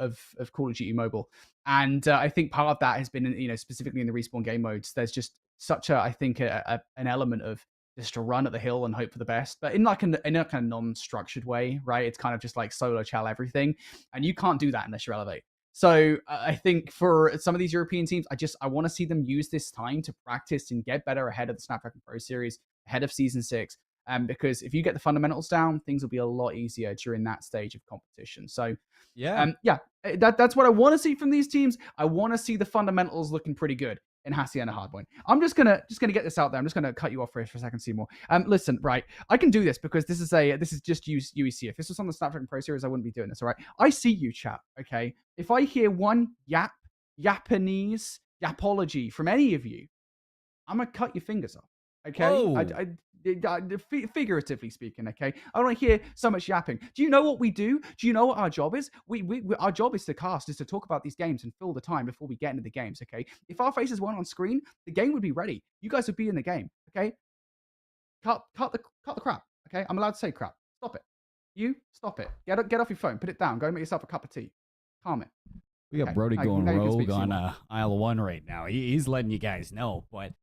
S1: Call of Duty Mobile, and I think part of that has been, specifically in the respawn game modes. There's just such a, I think, an element of just to run at the hill and hope for the best, but in a kind of non-structured way, right? It's kind of just like solo chal everything, and you can't do that unless you elevate. So I think for some of these European teams, I want to see them use this time to practice and get better ahead of the Snapdragon Pro Series, ahead of Season 6. Because if you get the fundamentals down, things will be a lot easier during that stage of competition. So,
S2: Yeah.
S1: yeah, that's what I want to see from these teams. I want to see the fundamentals looking pretty good in Hacienda Hardpoint. I'm just gonna get this out there. I'm just gonna cut you off for a second, Seymour. Listen, right, I can do this because this is just UEC. If this was on the Snapdragon Pro Series, I wouldn't be doing this. All right, I see you, chat. Okay, if I hear one Japanese yapology from any of you, I'm gonna cut your fingers off. Okay,
S2: Whoa.
S1: figuratively speaking. Okay, I don't want to hear so much yapping. Do you know what we do? Do you know what our job is? Our job is to cast, is to talk about these games and fill the time before we get into the games. Okay, if our faces weren't on screen, the game would be ready. You guys would be in the game. Okay, cut the crap. Okay, I'm allowed to say crap. Stop it. You stop it. Get off your phone. Put it down. Go make yourself a cup of tea. Calm it.
S2: We got
S1: Okay.
S2: Brody going
S1: Now you can
S2: rogue
S1: speak,
S2: on
S1: Seymour.
S2: aisle 1 right now. He's letting you guys know. But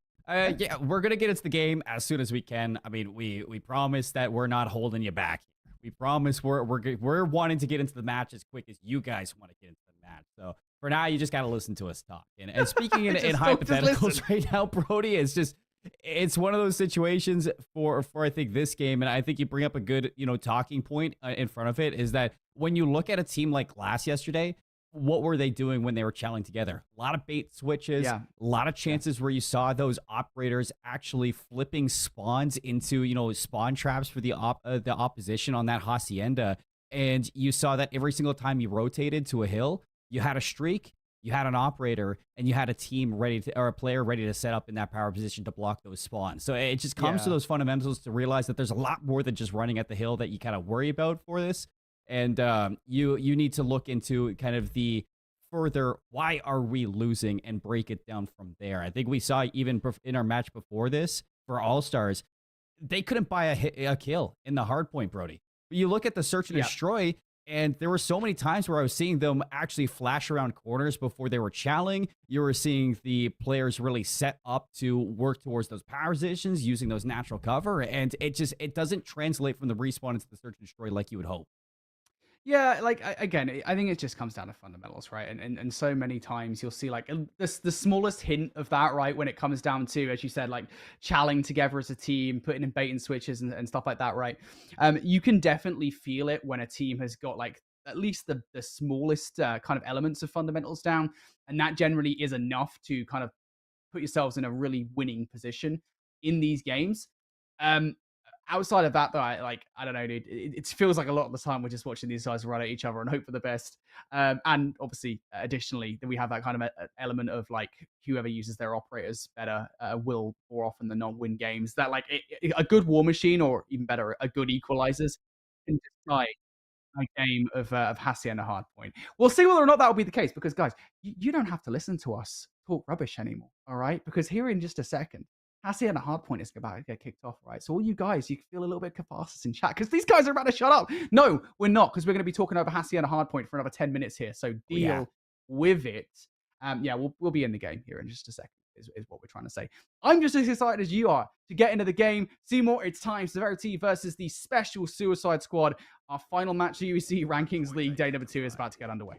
S2: yeah, we're gonna get into the game as soon as we can. I mean, we promise that we're not holding you back. We promise we're wanting to get into the match as quick as you guys want to get into the match. So for now, you just gotta listen to us talk. And speaking in
S1: Just
S2: hypotheticals
S1: listen.
S2: right now, Brody, it's one of those situations for I think this game, and I think you bring up a good talking point in front of it, is that when you look at a team like Glass yesterday, what were they doing when they were challing together? A lot of bait switches,
S1: Yeah.
S2: a lot of chances where you saw those operators actually flipping spawns into spawn traps for the opposition on that Hacienda, and you saw that every single time you rotated to a hill, you had a streak, you had an operator, and you had a team or a player ready to set up in that power position to block those spawns. So it just comes to
S1: Yeah.
S2: those fundamentals to realize that there's a lot more than just running at the hill that you kind of worry about for this. And you need to look into kind of the further, why are we losing, and break it down from there. I think we saw even in our match before this for All-Stars, they couldn't buy a kill in the hard point, Brody. But you look at the search and
S1: Yeah.
S2: destroy, and there were so many times where I was seeing them actually flash around corners before they were challing. You were seeing the players really set up to work towards those power positions using those natural cover, and it doesn't translate from the respawn into the search and destroy like you would hope.
S1: Yeah, like again, I think it just comes down to fundamentals, right? And so many times you'll see like the smallest hint of that, right? When it comes down to, as you said, like challing together as a team, putting in bait and switches and stuff like that, right? You can definitely feel it when a team has got like at least the smallest kind of elements of fundamentals down, and that generally is enough to kind of put yourselves in a really winning position in these games. Um, Outside of that, though, I don't know, dude. It feels like a lot of the time we're just watching these guys run at each other and hope for the best. And obviously, additionally, that we have that kind of element of like whoever uses their operators better will more often than not win games. That like a good war machine, or even better, a good equalizers can decide a game of Hacienda Hardpoint. We'll see whether or not that will be the case, because guys, you don't have to listen to us talk rubbish anymore, all right? Because here in just a second, Hacienda Hardpoint is about to get kicked off, right? So all you guys, you can feel a little bit of catharsis in chat because these guys are about to shut up. No, we're not, because we're going to be talking over Hacienda Hardpoint for another 10 minutes here. So deal with it. Yeah, we'll be in the game here in just a second. Is what we're trying to say. I'm just as excited as you are to get into the game. Seymour, it's time. Severity versus the Special Suicide Squad. Our final match of UEC Rankings League Day number 2 is about to get underway.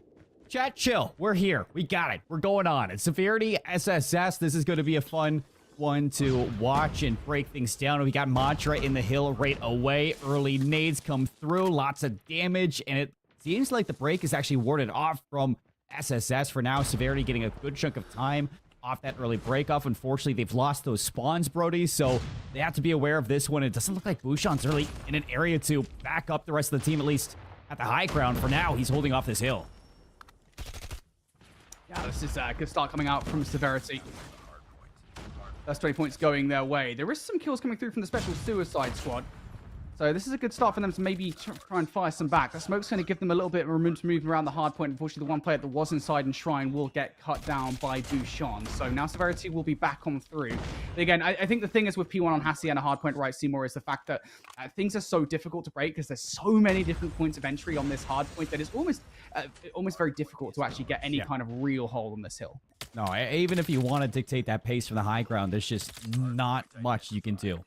S2: Chat, chill. We're here. We got it. We're going on. It's Severity, SSS. This is going to be a fun one to watch and break things down. We got Mantra in the hill right away. Early nades come through. Lots of damage. And it seems like the break is actually warded off from SSS for now. Severity getting a good chunk of time off that early break off. Unfortunately, they've lost those spawns, Brody, so they have to be aware of this one. It doesn't look like Bouchon's really in an area to back up the rest of the team, at least at the high ground. For now, he's holding off this hill.
S1: Yeah, this is a good start coming out from Severity. That's 20 points going their way. There is some kills coming through from the special suicide squad. So this is a good start for them to maybe try and fire some back. That smoke's going to give them a little bit of room to move around the hard point. Unfortunately, the one player that was inside Shrine will get cut down by Bouchon. So now Severity will be back on through. But again, I think the thing is with P1 on Hacienda hard point, right, Seymour, is the fact that things are so difficult to break because there's so many different points of entry on this hard point that it's almost very difficult to actually get any kind of real hold on this hill.
S2: No, even if you want to dictate that pace from the high ground, there's just not much you can do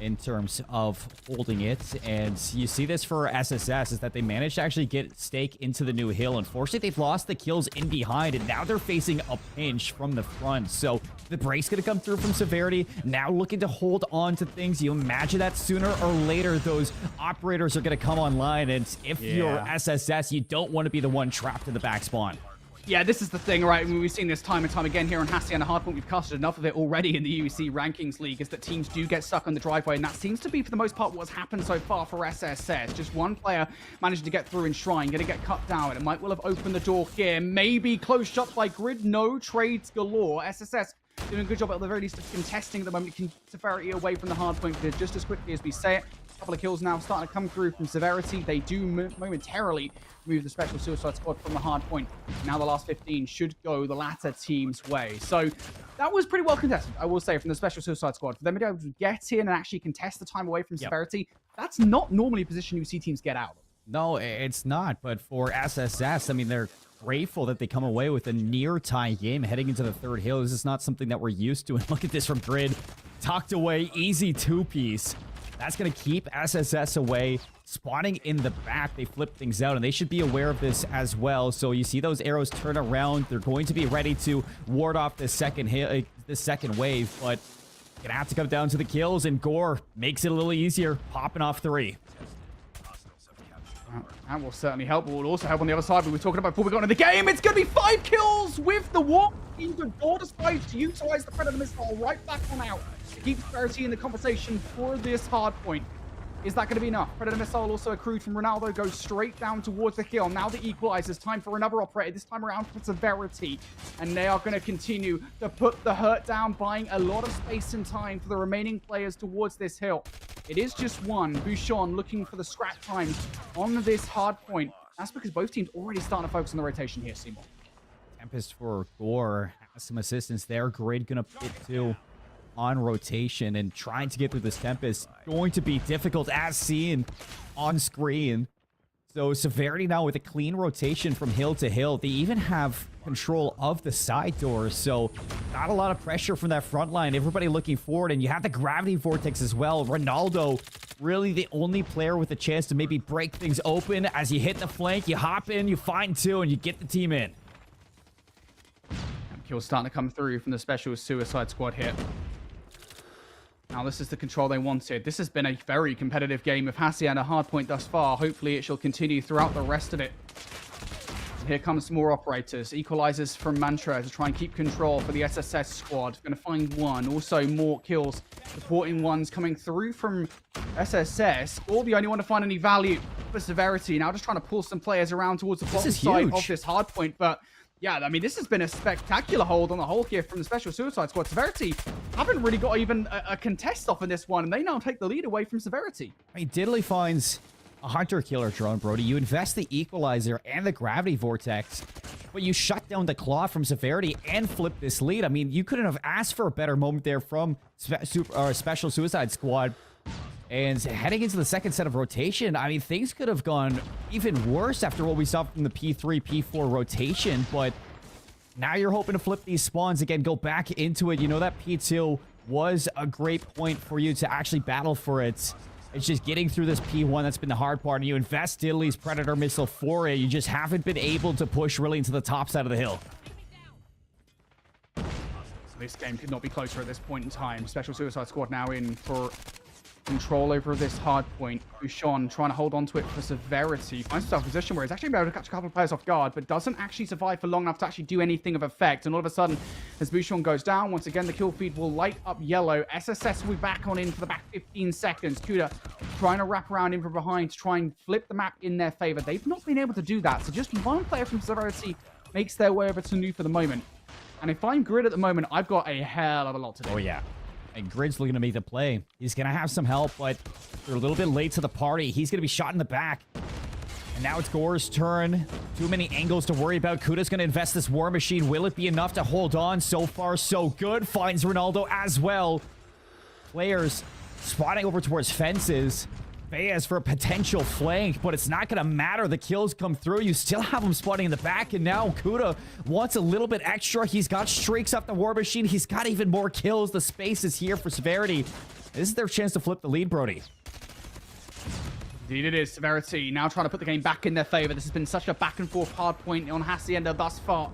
S2: in terms of holding it. And you see this for SSS, is that they managed to actually get stake into the new hill. Unfortunately, they've lost the kills in behind, and now they're facing a pinch from the front. So the break's going to come through from Severity, now looking to hold on to things. You imagine that sooner or later, those operators are going to come online. And if you're SSS, you don't want to be the one trapped in the back spawn.
S1: Yeah, this is the thing, right? I mean, we've seen this time and time again here on Hacienda Hardpoint. We've casted enough of it already in the UEC Rankings League, is that teams do get stuck on the driveway, and that seems to be, for the most part, what's happened so far for SSS. Just one player managed to get through in Shrine, going to get cut down. It might well have opened the door here. Maybe closed shut by Grid. No, trades galore. SSS doing a good job at the very least of contesting at the moment. Severity away from the hardpoint just as quickly as we say it. A couple of kills now starting to come through from Severity. They do momentarily move the special suicide squad from the hard point. Now the last 15 should go the latter team's way. So that was pretty well contested, I will say, from the special suicide squad. For them to be able to get in and actually contest the time away from Severity, that's not normally a position you see teams get out of.
S2: No, it's not. But for SSS, I mean, they're grateful that they come away with a near tie game heading into the third hill. This is not something that we're used to. And look at this from Grid. Tucked away, easy two-piece. That's going to keep SSS away. Spawning in the back, they flip things out, and they should be aware of this as well. So you see those arrows turn around. They're going to be ready to ward off the second hit, the second wave, but gonna have to come down to the kills, and Gore makes it a little easier, popping off 3.
S1: That will certainly help, but will also help on the other side. We were talking about before we got into the game. It's going to be 5 kills with the walk. Gore decides to utilize the Predator missile right back on out to keep Severity in the conversation for this hard point. Is that going to be enough? Predator missile also accrued from Ronaldo goes straight down towards the hill. Now the equalizers. Time for another operator. This time around for Severity. And they are going to continue to put the hurt down, buying a lot of space and time for the remaining players towards this hill. It is just one. Bouchon looking for the scrap time on this hard point. That's because both teams already starting to focus on the rotation here, Seymour.
S2: Tempest for Gore has some assistance there. Grid gonna pit 2 on rotation, and trying to get through this Tempest going to be difficult as seen on screen. So Severity now with a clean rotation from hill to hill. They even have control of the side doors, so not a lot of pressure from that front line. Everybody looking forward, and you have the gravity vortex as well. Ronaldo really the only player with a chance to maybe break things open. As you hit the flank, you hop in, you find 2, and you get the team in.
S1: Kills starting to come through from the special suicide squad here. Now, this is the control they wanted. This has been a very competitive game of Hacienda hardpoint thus far. Hopefully, it shall continue throughout the rest of it. And here comes some more operators. Equalizers from Mantra to try and keep control for the SSS squad. Going to find one. Also, more kills. Supporting ones coming through from SSS. All the only one to find any value for Severity. Now, just trying to pull some players around towards the bottom side of this hardpoint. But yeah, I mean, this has been a spectacular hold on the whole here from the special suicide squad. Severity haven't really got even a contest off in this one, and they now take the lead away from Severity.
S2: I mean, Diddley finds a hunter-killer drone, Brody. You invest the equalizer and the gravity vortex, but you shut down the claw from Severity and flip this lead. I mean, you couldn't have asked for a better moment there from special suicide squad. And heading into the second set of rotation, I mean, things could have gone even worse after what we saw from the P3, P4 rotation. But now you're hoping to flip these spawns again, go back into it. You know that P2 was a great point for you to actually battle for it. It's just getting through this P1 that's been the hard part. And you invest Diddley's Predator missile for it. You just haven't been able to push really into the top side of the hill.
S1: This game could not be closer at this point in time. Special suicide squad now in for control over this hard point. Bouchon trying to hold on to it for Severity. Finds himself in a position where he's actually able to catch a couple of players off guard, but doesn't actually survive for long enough to actually do anything of effect. And all of a sudden, as Bouchon goes down, once again, the kill feed will light up yellow. SSS will be back on in for the back 15 seconds. Kuda trying to wrap around in from behind to try and flip the map in their favor. They've not been able to do that. So just one player from Severity makes their way over to Nu for the moment. And if I'm Grid at the moment, I've got a hell of a lot to do.
S2: Oh, yeah. And Grid's looking to make the play. He's going to have some help, but they're a little bit late to the party. He's going to be shot in the back. And now it's Gore's turn. Too many angles to worry about. Kuda's going to invest this War Machine. Will it be enough to hold on? So far, so good. Finds Ronaldo as well. Players spotting over towards fences. Baez for a potential flank, but it's not going to matter. The kills come through. You still have him spotting in the back, and now Kuda wants a little bit extra. He's got streaks up the War Machine. He's got even more kills. The space is here for Severity. This is their chance to flip the lead, Brody.
S1: Indeed it is. Severity now trying to put the game back in their favor. This has been such a back and forth hard point on Hacienda thus far.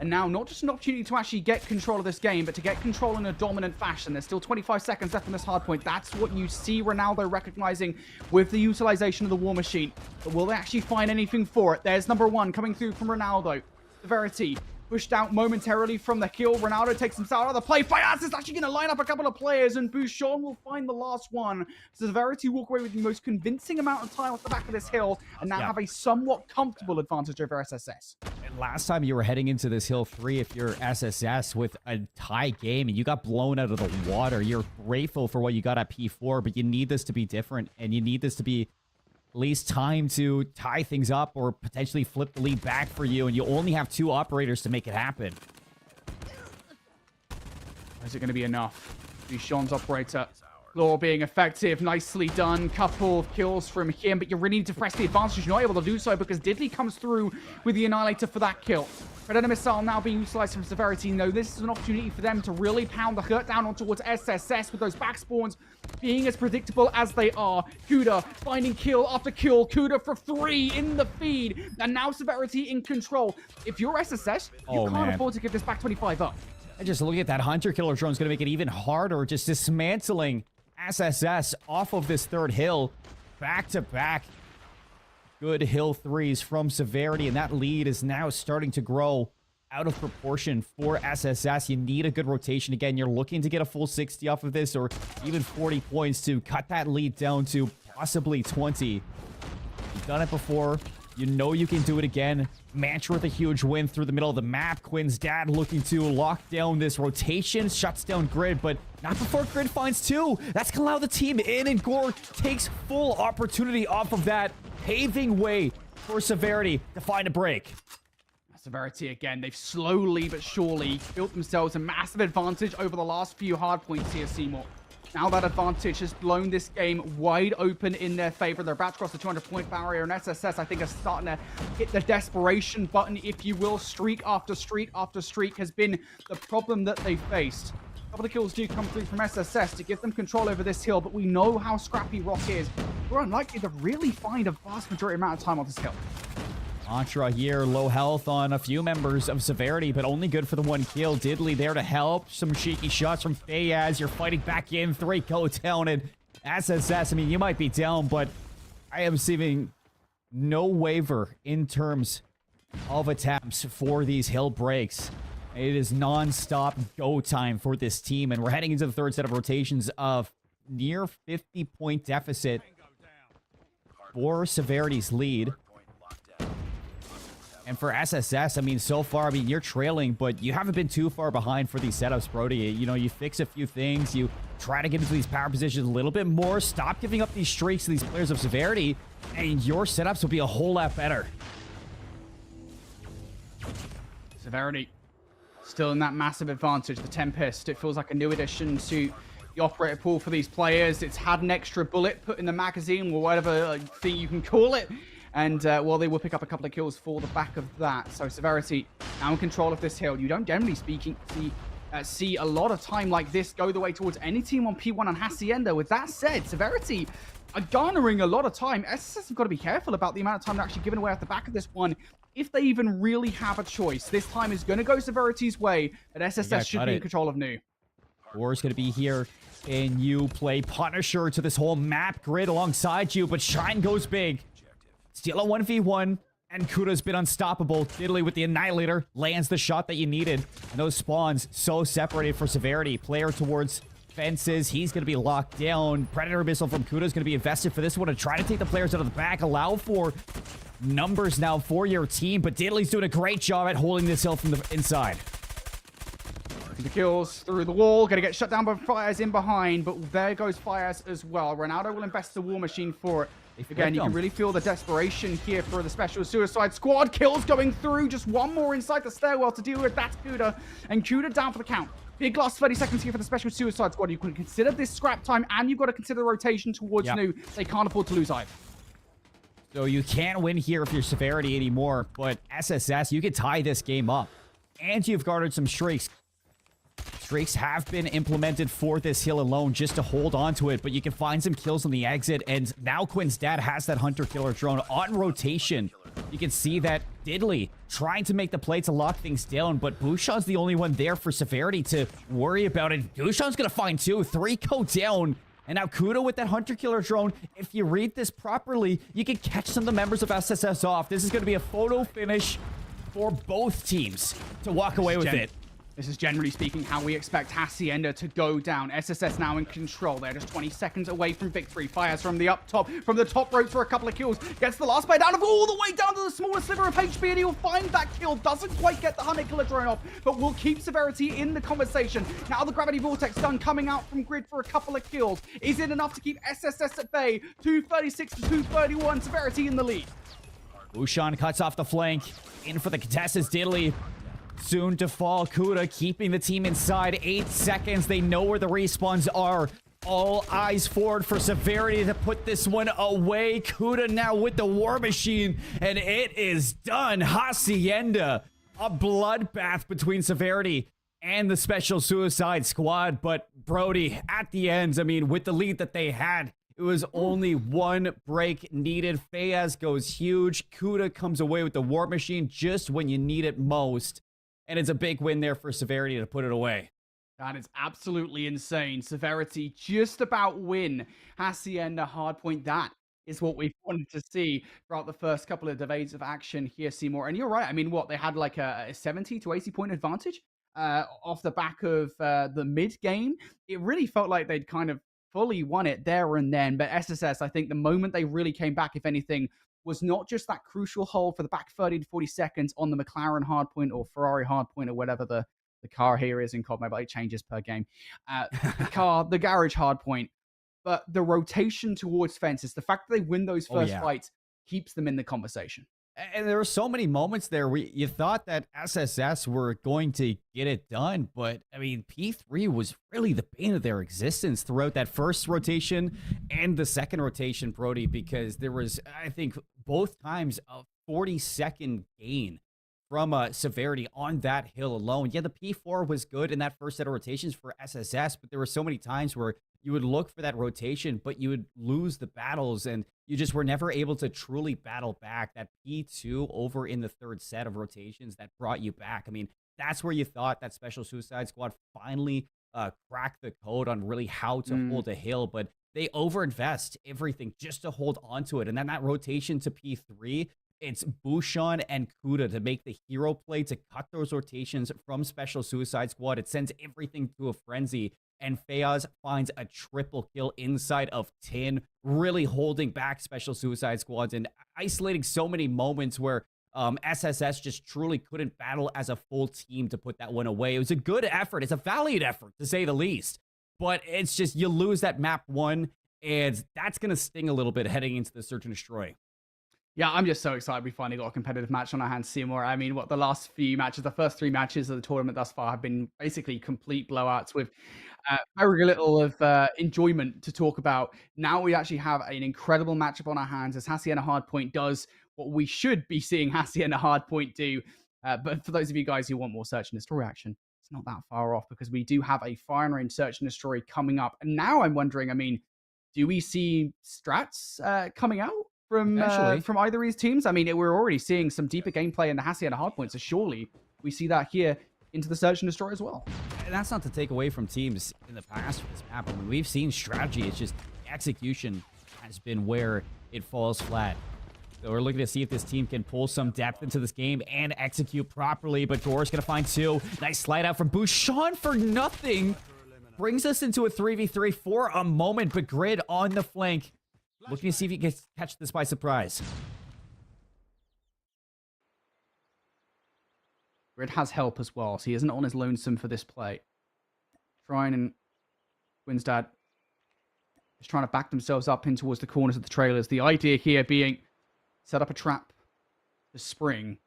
S1: And now, not just an opportunity to actually get control of this game, but to get control in a dominant fashion. There's still 25 seconds left on this hardpoint. That's what you see Ronaldo recognizing with the utilization of the War Machine. But will they actually find anything for it? There's number one coming through from Ronaldo. Severity pushed out momentarily from the kill. Ronaldo takes himself out of the play. Bias is actually going to line up a couple of players, and Bouchon will find the last one. So Severity walk away with the most convincing amount of time off the back of this hill, and now have a somewhat comfortable advantage over SSS.
S2: And last time you were heading into this hill 3, if you're SSS with a tie game and you got blown out of the water, you're grateful for what you got at P4, but you need this to be different, and you need this to be at least time to tie things up or potentially flip the lead back for you, and you only have 2 operators to make it happen.
S1: Is it going to be enough? Bouchon's operator. Claw being effective. Nicely done. Couple of kills from him, but you really need to press the advantage. You're not able to do so because Diddley comes through with the Annihilator for that kill. Predator Missile now being utilized from Severity. No, this is an opportunity for them to really pound the hurt down on towards SSS with those back spawns being as predictable as they are. Kuda finding kill after kill. Kuda for 3 in the feed. And now Severity in control. If you're SSS, you can't afford to give this back 25 up.
S2: And just looking at that Hunter Killer drone is going to make it even harder. Just dismantling SSS off of this third hill. Back to back. Good hill 3s from Severity, and that lead is now starting to grow out of proportion for SSS. You need a good rotation. Again, you're looking to get a full 60 off of this, or even 40 points to cut that lead down to possibly 20. You've done it before. You know you can do it again. Mantra with a huge win through the middle of the map. Quinn's dad looking to lock down this rotation. Shuts down Grid, but not before Grid finds 2. That's going to allow the team in, and Gore takes full opportunity off of that, paving way for Severity to find a break.
S1: Severity again. They've slowly but surely built themselves a massive advantage over the last few hard points here, Seymour. Now that advantage has blown this game wide open in their favor. They're about to cross the 200-point barrier, and SSS, I think, is starting to hit the desperation button, if you will. Streak after streak after streak has been the problem that they faced. A couple of kills do come through from SSS to give them control over this hill, but we know how scrappy Rock is. We're unlikely to really find a vast majority amount of time on this hill.
S2: Mantra here, low health on a few members of Severity, but only good for the 1 kill. Diddley there to help. Some cheeky shots from Fayaz. You're fighting back in. 3 go down, and SSS, I mean, you might be down, but I am seeing no waver in terms of attempts for these hill breaks. It is non-stop go time for this team, and we're heading into the third set of rotations of near 50-point deficit for Severity's lead. And for SSS, I mean, so far, I mean, you're trailing, but you haven't been too far behind for these setups, Brody. You know, you fix a few things, you try to get into these power positions a little bit more, stop giving up these streaks to these players of Severity, and your setups will be a whole lot better.
S1: Severity still in that massive advantage. The Tempest, it feels like a new addition to the operator pool for these players. It's had an extra bullet put in the magazine, or whatever thing you can call it. And, well, they will pick up a couple of kills for the back of that. So Severity now in control of this hill. You don't, generally speaking, see a lot of time like this go the way towards any team on P1 and Hacienda. With that said, Severity are garnering a lot of time. SSS have got to be careful about the amount of time they're actually giving away at the back of this one, if they even really have a choice. This time is going to go Severity's way, but SSS should be in control of Nu.
S2: War's going to be here. And you play Punisher to this whole map grid alongside you, but Shine goes big. Still a 1v1, and Kuda's been unstoppable. Diddley with the Annihilator lands the shot that you needed. And those spawns so separated for Severity. Player towards fences. He's going to be locked down. Predator Missile from Kuda's going to be invested for this one to try to take the players out of the back. Allow for numbers now for your team, but Diddley's doing a great job at holding this hill from the inside.
S1: looking for kills through the wall. Going to get shut down by Fires in behind, but there goes Fires as well. Ronaldo will invest the War Machine for it. Again, you can really feel the desperation here for the Special Suicide Squad. Kills going through. Just one more inside the stairwell to deal with. That's Kuda. And Kuda down for the count. Big last 30 seconds here for the Special Suicide Squad. You can consider this scrap time, and you've got to consider the rotation towards new. They can't afford to lose either.
S2: So you can't win here if you're Severity anymore, but SSS, you can tie this game up. And you've garnered some streaks. Streaks have been implemented for this hill alone just to hold on to it, but you can find some kills on the exit, and now Quinn's dad has that hunter-killer drone on rotation. You can see that Diddley trying to make the play to lock things down, but Bouchon's the only one there for Severity to worry about it. Bouchon's gonna find 2, 3 go down. And now Kuda with that hunter-killer drone. If you read this properly, you can catch some of the members of SSS off. This is going to be a photo finish for both teams to walk away with it.
S1: This is generally speaking how we expect Hacienda to go down. SSS now in control. They're just 20 seconds away from victory. Fires from the up top, from the top rope for a couple of kills. Gets the last bite down of all the way down to the smallest sliver of HP, and he'll find that kill. Doesn't quite get the hunter-killer drone off, but will keep Severity in the conversation. Now the Gravity Vortex done coming out from Grid for a couple of kills. Is it enough to keep SSS at bay? 236 to 231. Severity in the lead.
S2: Bouchon cuts off the flank. In for the contest is Diddley. Soon to fall. Kuda keeping the team inside. 8 seconds. They know where the respawns are. All eyes forward for Severity to put this one away. Kuda now with the War Machine. And it is done. Hacienda. A bloodbath between Severity and the Special Suicide Squad. But Brody, at the end, I mean, with the lead that they had, it was only one break needed. Fayaz goes huge. Kuda comes away with the War Machine just when you need it most. And it's a big win there for Severity to put it away.
S1: That is absolutely insane. Severity just about win Hacienda hardpoint. That is what we've wanted to see throughout the first couple of days of action here, Seymour. And you're right. I mean, what? They had like a 70 to 80 point advantage off the back of the mid game. It really felt like they'd kind of fully won it there and then. But SSS, I think the moment they really came back, if anything, was not just that crucial hold for the back 30 to 40 seconds on the McLaren hardpoint or Ferrari hardpoint or whatever the car here is in COD Mobile. It changes per game. The garage hardpoint. But the rotation towards fences, the fact that they win those first fights keeps them in the conversation.
S2: And there were so many moments there where you thought that SSS were going to get it done, but I mean, P3 was really the bane of their existence throughout that first rotation and the second rotation, Brody, because there was, I think, both times a 40-second gain from Severity on that hill alone. Yeah, the P4 was good in that first set of rotations for SSS, but there were so many times where you would look for that rotation, but you would lose the battles, and you just were never able to truly battle back. That P2 over in the third set of rotations that brought you back. I mean, that's where you thought that Special Suicide Squad finally cracked the code on really how to hold a hill, but they overinvest everything just to hold onto it. And then that rotation to P3, it's Bouchon and Kuda to make the hero play to cut those rotations from Special Suicide Squad. It sends everything to a frenzy. And Fayaz finds a triple kill inside of 10, really holding back Special Suicide Squads and isolating so many moments where SSS just truly couldn't battle as a full team to put that one away. It was a good effort. It's a valiant effort, to say the least. But it's just, you lose that map 1, and that's going to sting a little bit heading into the Search and Destroy.
S1: Yeah, I'm just so excited we finally got a competitive match on our hands, Seymour. I mean, the last few matches, the first 3 matches of the tournament thus far have been basically complete blowouts with very little of enjoyment to talk about. Now we actually have an incredible matchup on our hands as Hacienda Hardpoint does what we should be seeing Hacienda Hardpoint do. But for those of you guys who want more Search and Destroy action, it's not that far off because we do have a Fire and Range Search and Destroy coming up. And now I'm wondering, I mean, do we see strats coming out from either of these teams? I mean, we're already seeing some deeper gameplay in the Hacienda Hardpoint, so surely we see that here into the Search and Destroy as well.
S2: And that's not to take away from teams in the past for this map. I mean, we've seen strategy. It's just execution has been where it falls flat. So we're looking to see if this team can pull some depth into this game and execute properly. But Gore's going to find 2. Nice slide out from Bouchon for nothing. Brings us into a 3v3 for a moment, but Grid on the flank. Looking to see if he can catch this by surprise.
S1: Grid has help as well, so he isn't on his lonesome for this play. Shrine and Winsdad just trying to back themselves up in towards the corners of the trailers. The idea here being set up a trap to spring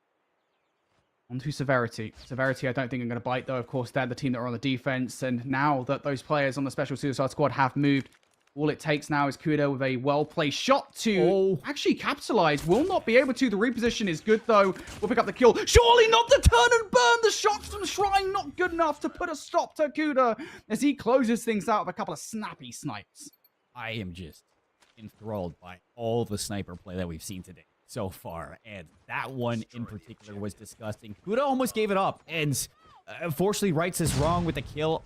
S1: onto Severity. Severity, I don't think are going to bite, though. Of course, they're the team that are on the defense. And now that those players on the Special Suicide Squad have moved, all it takes now is Kuda with a well-placed shot to actually capitalize. Will not be able to. The reposition is good, though. We'll pick up the kill. Surely not the turn and burn. The shots from Shrine not good enough to put a stop to Kuda as he closes things out with a couple of snappy snipes.
S2: I am just enthralled by all the sniper play that we've seen today so far, and that one in particular was disgusting. Kuda almost gave it up, and unfortunately Wrights is wrong with the kill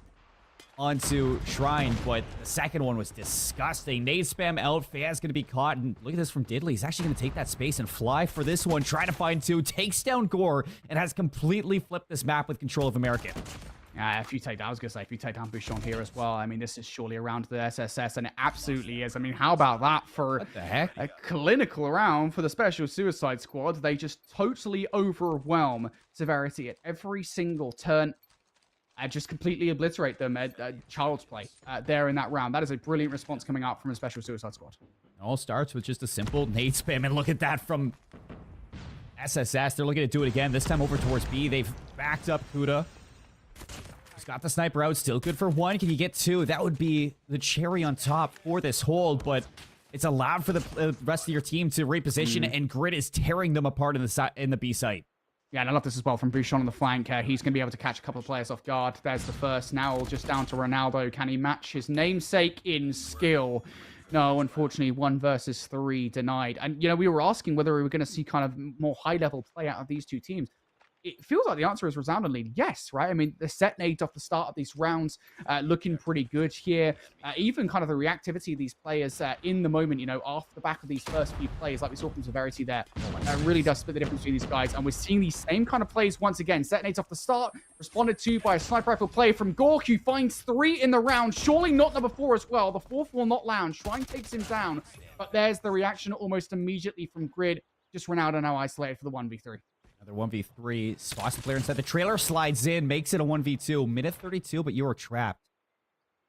S2: onto Shrine, but the second one was disgusting. Nade spam out, Faz going to be caught, and look at this from Diddley. He's actually going to take that space and fly for this one, try to find two, takes down Gore, and has completely flipped this map with control of American.
S1: If you take down, I was going to say, if you take down Bouchon here as well, I mean, this is surely around the SSS, and it absolutely is. I mean, how about that for
S2: what the heck?
S1: A clinical round for the Special Suicide Squad? They just totally overwhelm Severity at every single turn. Just completely obliterate them at child's play there in that round. That is a brilliant response coming out from a Special Suicide Squad.
S2: It all starts with just a simple nade spam, and look at that from SSS. They're looking to do it again, this time over towards B. They've backed up Kuda. He's got the sniper out, still good for one. Can you get two? That would be the cherry on top for this hold, but it's allowed for the rest of your team to reposition, and Grid is tearing them apart in the B site.
S1: Yeah, and I love this as well from Bouchon on the flank. He's going to be able to catch a couple of players off guard. There's the first. Now just down to Ronaldo. Can he match his namesake in skill? No, unfortunately, 1 versus 3 denied. And, you know, we were asking whether we were going to see kind of more high-level play out of these two teams. It feels like the answer is resoundingly yes, right? I mean, the set nades off the start of these rounds looking pretty good here. Even kind of the reactivity of these players in the moment, you know, off the back of these first few plays, like we saw from Severity there, really does split the difference between these guys. And we're seeing these same kind of plays once again. Set nades off the start, responded to by a sniper rifle play from Gork, who finds 3 in the round. Surely not number 4 as well. The 4th will not land. Shrine takes him down. But there's the reaction almost immediately from Grid. Just Ronaldo now isolated for the 1v3.
S2: Another 1v3. Spots the player inside the trailer, slides in, makes it a 1v2. Minute 32, but you are trapped.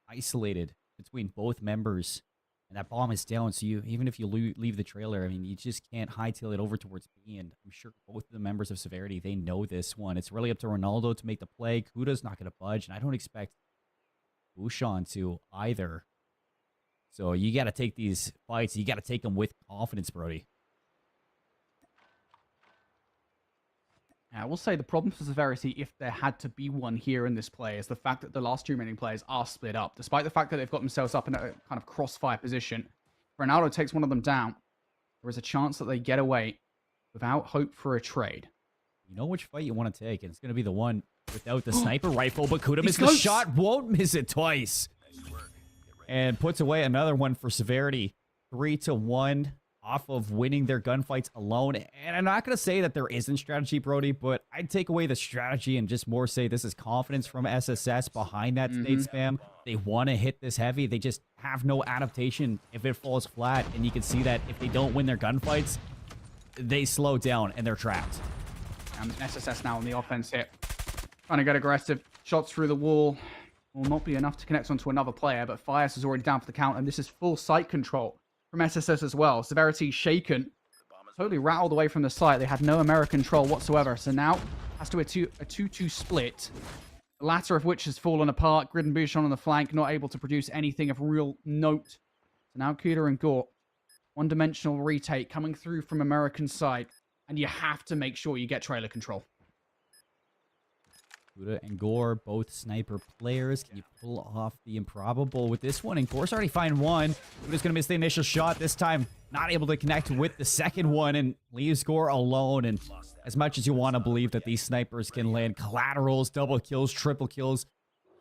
S2: Isolated between both members. And that bomb is down, so even if you leave the trailer, I mean, you just can't hightail it over towards B. And I'm sure both of the members of Severity, they know this one. It's really up to Ronaldo to make the play. Kuda's not going to budge, and I don't expect Bouchon to either. So you got to take these fights. You got to take them with confidence, Brody.
S1: I will say the problem for Severity, if there had to be one here in this play, is the fact that the last 2 remaining players are split up. Despite the fact that they've got themselves up in a kind of crossfire position, Ronaldo takes one of them down. There is a chance that they get away without hope for a trade.
S2: You know which fight you want to take, and it's going to be the one without the sniper rifle, but Kuda misses the shot, won't miss it twice. And puts away another one for Severity. 3-1. Off of winning their gunfights alone. And I'm not going to say that there isn't strategy, Brody, but I'd take away the strategy and just more say this is confidence from SSS behind that nade spam. They want to hit this heavy. They just have no adaptation if it falls flat. And you can see that if they don't win their gunfights, they slow down and they're trapped.
S1: SSS now on the offense here. Trying to get aggressive. Shots through the wall. Will not be enough to connect onto another player, but Fias is already down for the count, and this is full site control from SSS as well. Severity shaken. Totally rattled away from the site. They had no American control whatsoever. So now has to be a 2-2 split. The latter of which has fallen apart. Grid and Bouchon on the flank, not able to produce anything of real note. So now Kuda and Gort. One-dimensional retake coming through from American side. And you have to make sure you get trailer control.
S2: Kuda and Gore, both sniper players. Can you pull off the improbable with this one? And Gore's already find one. Kuda's going to miss the initial shot. This time, not able to connect with the second one and leaves Gore alone. And as much as you want to believe that these snipers can land collaterals, double kills, triple kills,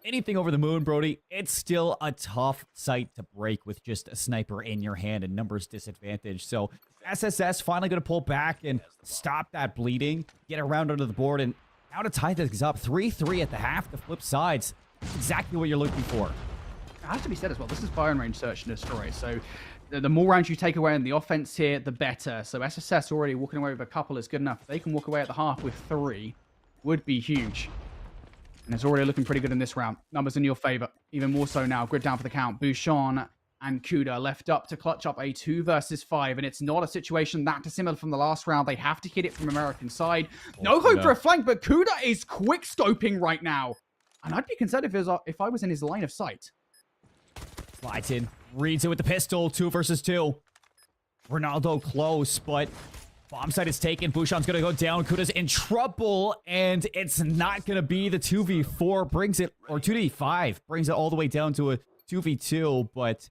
S2: anything over the moon, Brody, it's still a tough sight to break with just a sniper in your hand and numbers disadvantage. So SSS finally going to pull back and stop that bleeding, get around under the board, and now to tie things up. 3-3 at the half, the flip sides. That's exactly what you're looking for.
S1: It has to be said as well, this is fire and range search and destroy. So the more rounds you take away in the offense here, the better. So SSS already walking away with a couple is good enough. If they can walk away at the half with 3, would be huge. And it's already looking pretty good in this round. Numbers in your favor. Even more so now. Grid down for the count. Bouchon and Kuda left up to clutch up a 2 versus 5. And it's not a situation that dissimilar from the last round. They have to hit it from American side. No hope for a flank, but Kuda is quick scoping right now. And I'd be concerned if I was in his line of sight.
S2: Slides in. Reads it with the pistol. 2 versus 2. Ronaldo close, but bomb site is taken. Bouchon's going to go down. Kuda's in trouble, and it's not going to be the 2v4. Brings it, or 2v5. Brings it all the way down to a 2v2, but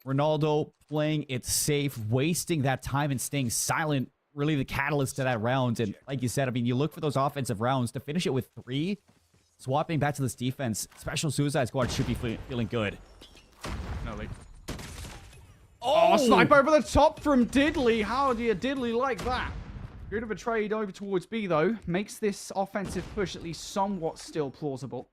S2: Ronaldo playing it safe, wasting that time and staying silent, really the catalyst to that round. And like you said, I mean, you look for those offensive rounds to finish it with 3. Swapping back to this defense, Special Suicide Squad should be feeling good.
S1: No, like... Oh, snipe over the top from Diddley. How do you Diddley like that? Good of a trade over towards B, though. Makes this offensive push at least somewhat still plausible.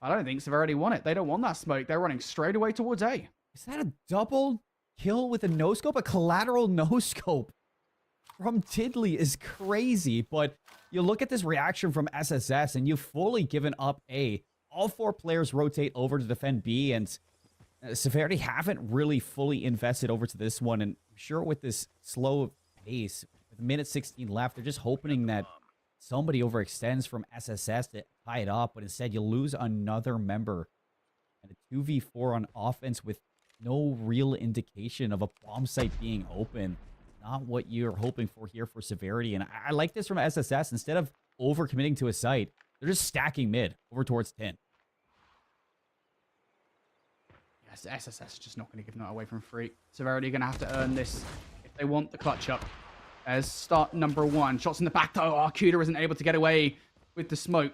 S1: I don't think Severity won it. They don't want that smoke. They're running straight away towards A.
S2: Is that a double kill with a no-scope? A collateral no-scope from Diddley is crazy, but you look at this reaction from SSS, and you've fully given up A. All 4 players rotate over to defend B, and Severity haven't really fully invested over to this one, and I'm sure with this slow pace, with a minute 16 left, they're just hoping that somebody overextends from SSS to tie it up, but instead you lose another member. And a 2v4 on offense with no real indication of a bomb site being open. Not what you're hoping for here for Severity, and I like this from SSS. Instead of overcommitting to a site, they're just stacking mid over towards 10.
S1: SSS is just not going to give that away from free. Severity are going to have to earn this if they want the clutch up. As start number 1. Shots in the back, though. Kuda isn't able to get away with the smoke.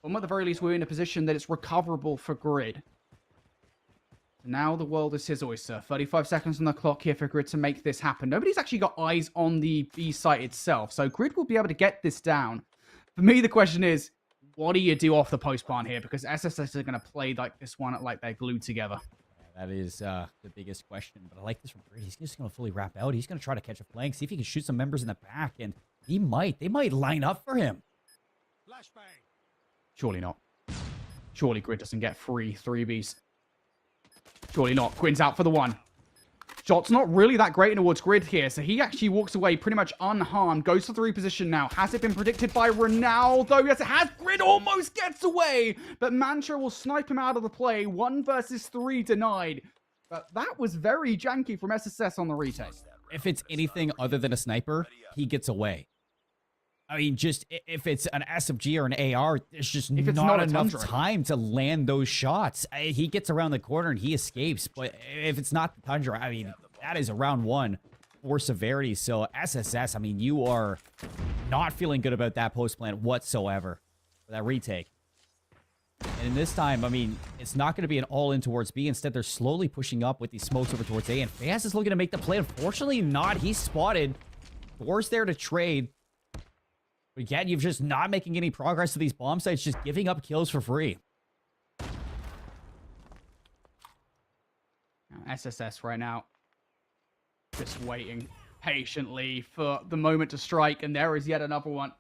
S1: But at the very least, we're in a position that it's recoverable for Grid. Now the world is his oyster. 35 seconds on the clock here for Grid to make this happen. Nobody's actually got eyes on the B site itself. So Grid will be able to get this down. For me, the question is, what do you do off the post plant here? Because SSS are going to play like this one like they're glued together.
S2: That is the biggest question, but I like this from Grid. He's just going to fully wrap out. He's going to try to catch a flank, see if he can shoot some members in the back, and they might line up for him.
S3: Flashbang.
S1: Surely not. Surely Grid doesn't get free 3Bs. Surely not. Quinn's out for the 1. Shot's not really that great towards Grid here, so he actually walks away pretty much unharmed. Goes for the reposition now. Has it been predicted by Ronaldo? Yes, it has. Grid almost gets away, but Mantra will snipe him out of the play. 1 versus 3 denied. But that was very janky from SSS on the retake.
S2: If it's anything other than a sniper, he gets away. I mean, just if it's an SMG or an AR, there's just not enough time to land those shots. He gets around the corner and he escapes. But if it's not the Tundra, I mean, that is a round 1 for Severity. So SSS, I mean, you are not feeling good about that post plant whatsoever for that retake. And in this time, I mean, it's not going to be an all-in towards B. Instead, they're slowly pushing up with these smokes over towards A. And Faz is looking to make the play. Unfortunately not. He's spotted. Thor's there to trade. But again, you're just not making any progress to these bomb sites, just giving up kills for free.
S1: SSS right now, just waiting patiently for the moment to strike, and there is yet another one.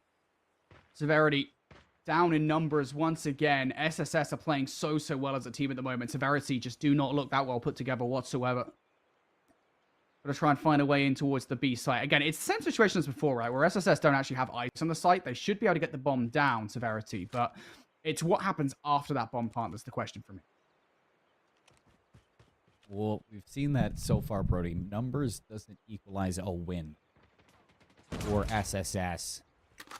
S1: Severity down in numbers once again. SSS are playing so well as a team at the moment. Severity just do not look that well put together whatsoever. Gotta try and find a way in towards the B site. Again, it's the same situation as before, right? Where SSS don't actually have eyes on the site. They should be able to get the bomb down, Severity. But it's what happens after that bomb plant that's the question for me.
S2: Well, we've seen that so far, Brody. Numbers doesn't equalize a win for SSS.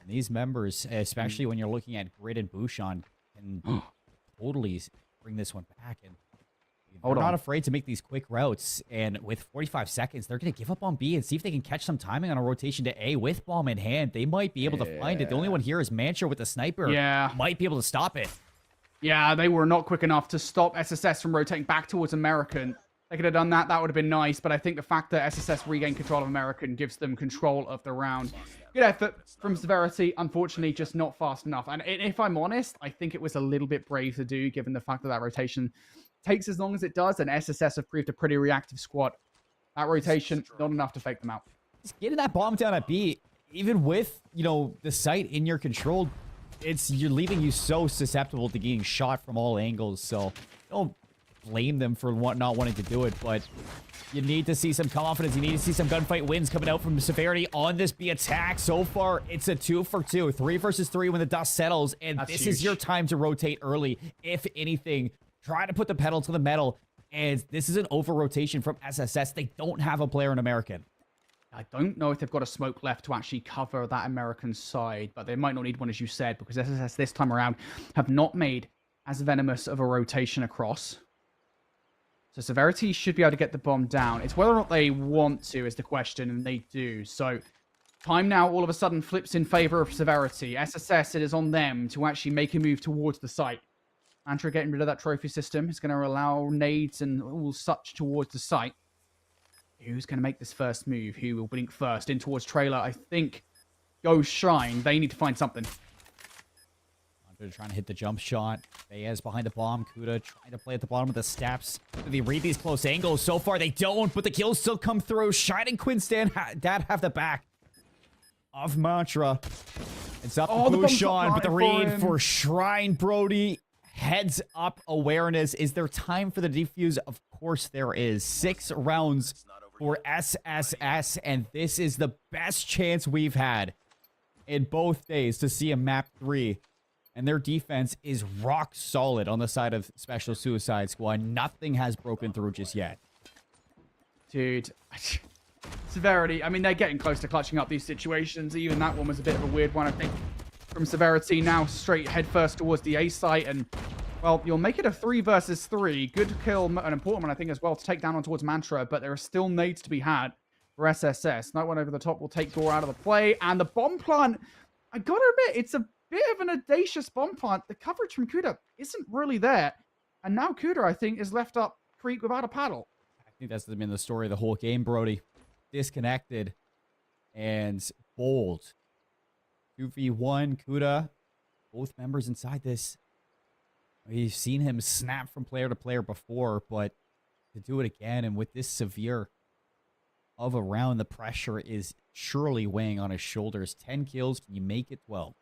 S2: And these members, especially when you're looking at Grid and Bouchon, can totally bring this one back. And they're not afraid to make these quick routes, and with 45 seconds, they're going to give up on B and see if they can catch some timing on a rotation to A with bomb in hand. They might be able to find it. The only one here is Mantra with the sniper.
S1: Yeah.
S2: Might be able to stop it.
S1: Yeah, they were not quick enough to stop SSS from rotating back towards American. They could have done that. That would have been nice, but I think the fact that SSS regained control of American gives them control of the round. Good effort from Severity. Unfortunately, just not fast enough. And if I'm honest, I think it was a little bit brave to do, given the fact that that rotation takes as long as it does, and SSS have proved a pretty reactive squad. That rotation, not enough to fake them out.
S2: Just getting that bomb down at B, even with, you know, the site in your control, you're leaving you so susceptible to getting shot from all angles. So don't blame them for not wanting to do it, but you need to see some confidence. You need to see some gunfight wins coming out from Severity on this B attack. So far, it's a 2 for 2. 3 versus 3 when the dust settles, and this is your time to rotate early. If anything, try to put the pedal to the metal, and this is an over-rotation from SSS. They don't have a player in American.
S1: I don't know if they've got a smoke left to actually cover that American side, but they might not need one, as you said, because SSS this time around have not made as venomous of a rotation across. So Severity should be able to get the bomb down. It's whether or not they want to is the question, and they do. So time now all of a sudden flips in favor of Severity. SSS, it is on them to actually make a move towards the site. Mantra getting rid of that trophy system is going to allow nades and all such towards the site. Who's going to make this first move? Who will blink first? In towards trailer, I think. Go Shrine. They need to find something.
S2: They're trying to hit the jump shot. Baez behind the bomb. Kuda trying to play at the bottom of the steps. Do they read these close angles? So far, they don't, but the kills still come through. Shine and Quinstan Dad have the back of Mantra. It's up to Bouchon, but the read for Shrine. Brody heads up awareness. Is there time for the defuse? Of course there is. 6 rounds for SSS, and this is the best chance we've had in both days to see a map 3. And their defense is rock solid on the side of Special Suicide Squad. Nothing has broken through just yet.
S1: Dude, Severity, I mean, they're getting close to clutching up these situations. Even that one was a bit of a weird one, I think, from Severity. Now straight head first towards the A site, and, well, you'll make it a 3 versus 3. Good kill, an important one, I think, as well, to take down on towards Mantra, but there are still nades to be had for SSS. Night one over the top will take Gore out of the play, and the bomb plant, I gotta admit, it's a bit of an audacious bomb plant. The coverage from Kuda isn't really there. And now Kuda, I think, is left up Creek without a paddle.
S2: I think that's been the story of the whole game, Brody. Disconnected and bold. 2v1, Kuda. Both members inside this. We've seen him snap from player to player before, but to do it again, and with this severe of a round, the pressure is surely weighing on his shoulders. 10 kills, can you make it 12?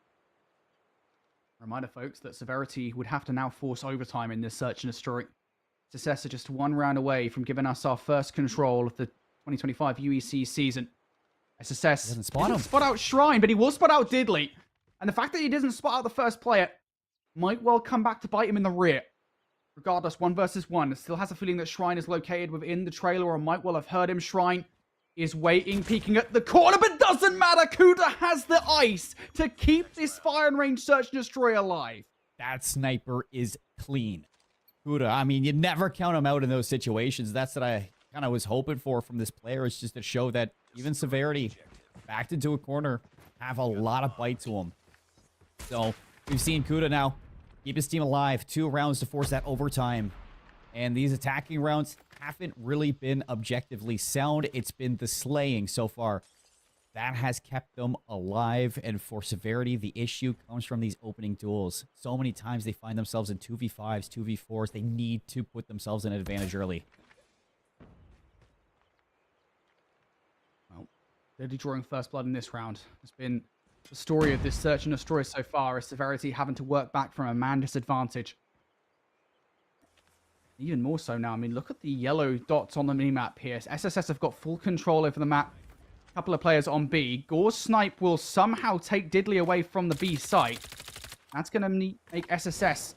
S1: Reminder, folks, that Severity would have to now force overtime in this search and destroy. Success are just 1 round away from giving us our first control of the 2025 UECE season. SSS
S2: doesn't spot him.
S1: Spot out Shrine, but he will spot out Diddley. And the fact that he doesn't spot out the first player might well come back to bite him in the rear. Regardless, 1 versus 1. It still has a feeling that Shrine is located within the trailer, or might well have heard him. Shrine is waiting, peeking at the corner, but doesn't matter. Kuda has the ice to keep this fire and range search and destroy alive.
S2: That sniper is clean. Kuda, I mean, you never count him out in those situations. That's what I kind of was hoping for from this player, is just to show that even Severity, backed into a corner, have a lot of bite to him. So we've seen Kuda now keep his team alive. 2 rounds to force that overtime. And these attacking rounds haven't really been objectively sound. It's been the slaying so far that has kept them alive. And for Severity, the issue comes from these opening duels. So many times they find themselves in 2v5s, 2v4s. They need to put themselves in an advantage early.
S1: Well, they're drawing first blood in this round. It's been the story of this search and destroy so far, as Severity having to work back from a man disadvantage. Even more so now. I mean, look at the yellow dots on the minimap here. SSS have got full control over the map. A couple of players on B. Gore's snipe will somehow take Diddley away from the B site. That's going to make SSS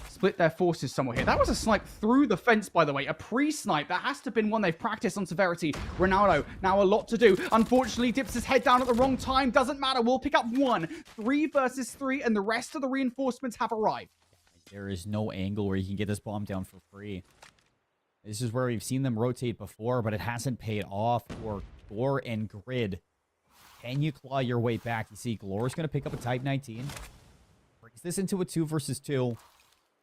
S1: split their forces somewhere here. That was a snipe through the fence, by the way. A pre-snipe. That has to have been one they've practiced on Severity. Ronaldo, now a lot to do. Unfortunately, dips his head down at the wrong time. Doesn't matter. We'll pick up 1. 3 versus 3, and the rest of the reinforcements have arrived.
S2: There is no angle where you can get this bomb down for free. This is where we've seen them rotate before, but it hasn't paid off for Gore and Grid. Can you claw your way back? You see, Glore's going to pick up a Type 19. Brings this into a 2 versus 2.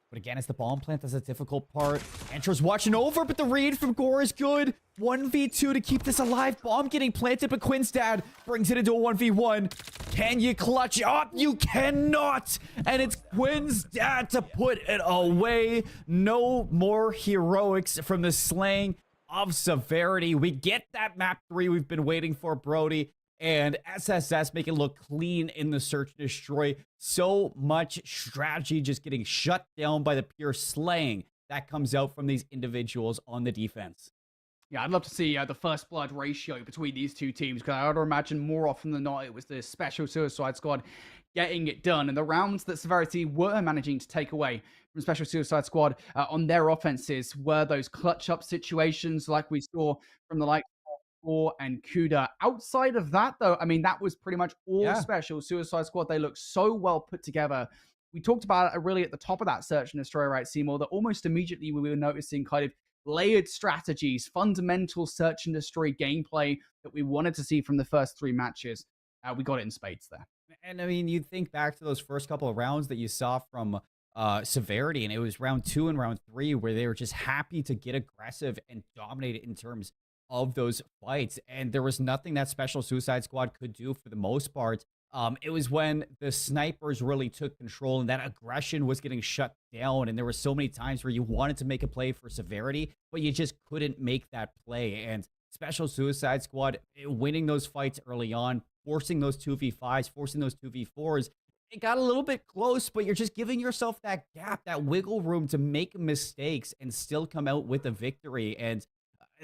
S2: But again, it's the bomb plant that's a difficult part. Entro's watching over, but the read from Gore is good. 1v2 to keep this alive. Bomb getting planted, but Quinstad brings it into a 1v1. Can you clutch up? You cannot! And it's Quinstad to put it away. No more heroics from the slaying of Severity. We get that map 3 we've been waiting for, Brody. and SSS make it look clean in the search and destroy. So much strategy just getting shut down by the pure slaying that comes out from these individuals on the defense.
S1: Yeah, I'd love to see the first blood ratio between these two teams, because I would imagine more often than not it was the Special Suicide Squad getting it done. And the rounds that Severity were managing to take away from Special Suicide Squad on their offenses were those clutch-up situations like we saw from the likes of Thor and Kuda. Outside of that, though, I mean, that was pretty much all Special Suicide Squad. They look so well put together. We talked about it really at the top of that search and destroy, right, Seymour, that almost immediately we were noticing kind of layered strategies, fundamental search and destroy gameplay that we wanted to see from the first 3 matches. We got it in spades there.
S2: And I mean, you think back to those first couple of rounds that you saw from Severity, and it was round 2 and round 3 where they were just happy to get aggressive and dominate it in terms of those fights. And there was nothing that Special Suicide Squad could do for the most part. It was when the snipers really took control and that aggression was getting shut down. And there were so many times where you wanted to make a play for Severity, but you just couldn't make that play. And Special Suicide Squad winning those fights early on, forcing those 2v5s, forcing those 2v4s. It got a little bit close, but you're just giving yourself that gap, that wiggle room to make mistakes and still come out with a victory. And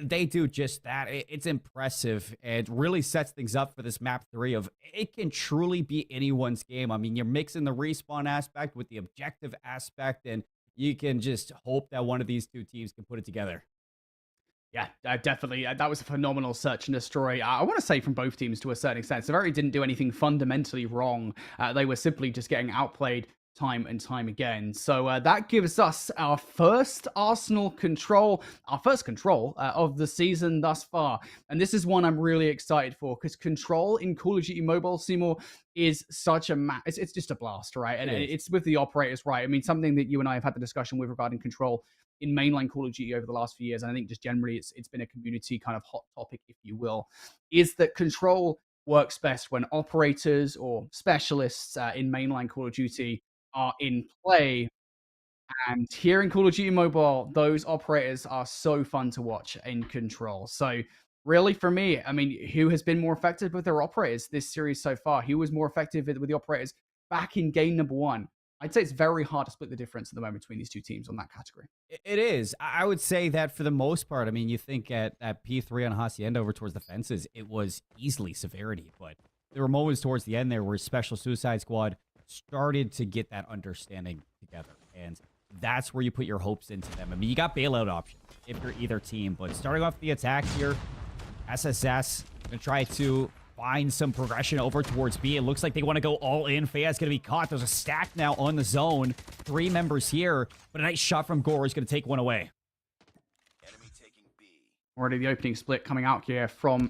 S2: they do just that. It's impressive and really sets things up for this map 3 of it can truly be anyone's game. I mean, you're mixing the respawn aspect with the objective aspect, and you can just hope that one of these two teams can put it together.
S1: Yeah, definitely. That was a phenomenal search and destroy. I want to say from both teams to a certain extent. Severity didn't do anything fundamentally wrong. They were simply just getting outplayed time and time again. So that gives us our first Arsenal control, our first control of the season thus far. And this is one I'm really excited for, because control in Call of Duty Mobile, Seymour, is such a it's just a blast, right? And it's with the operators, right? I mean, something that you and I have had the discussion with regarding control in mainline Call of Duty over the last few years, and I think just generally it's been a community kind of hot topic, if you will, is that control works best when operators or specialists in mainline Call of Duty are in play. And here in Call of Duty Mobile, those operators are so fun to watch in control. So really, for me, I mean, who has been more effective with their operators this series so far? Who was more effective with the operators back in game number 1? I'd say it's very hard to split the difference at the moment between these two teams on that category.
S2: It is. I would say that for the most part, I mean, you think at P3 on Hacienda over towards the fences, it was easily Severity, but there were moments towards the end there where Special Suicide Squad started to get that understanding together, and that's where you put your hopes into them. I mean, you got bailout options if you're either team, but starting off the attack here, SSS going to try to find some progression over towards B. It looks like they want to go all in. Fea's going to be caught. There's a stack now on the zone. 3 members here, but a nice shot from Gore is going to take one away.
S3: Enemy taking B.
S1: Already the opening split coming out here from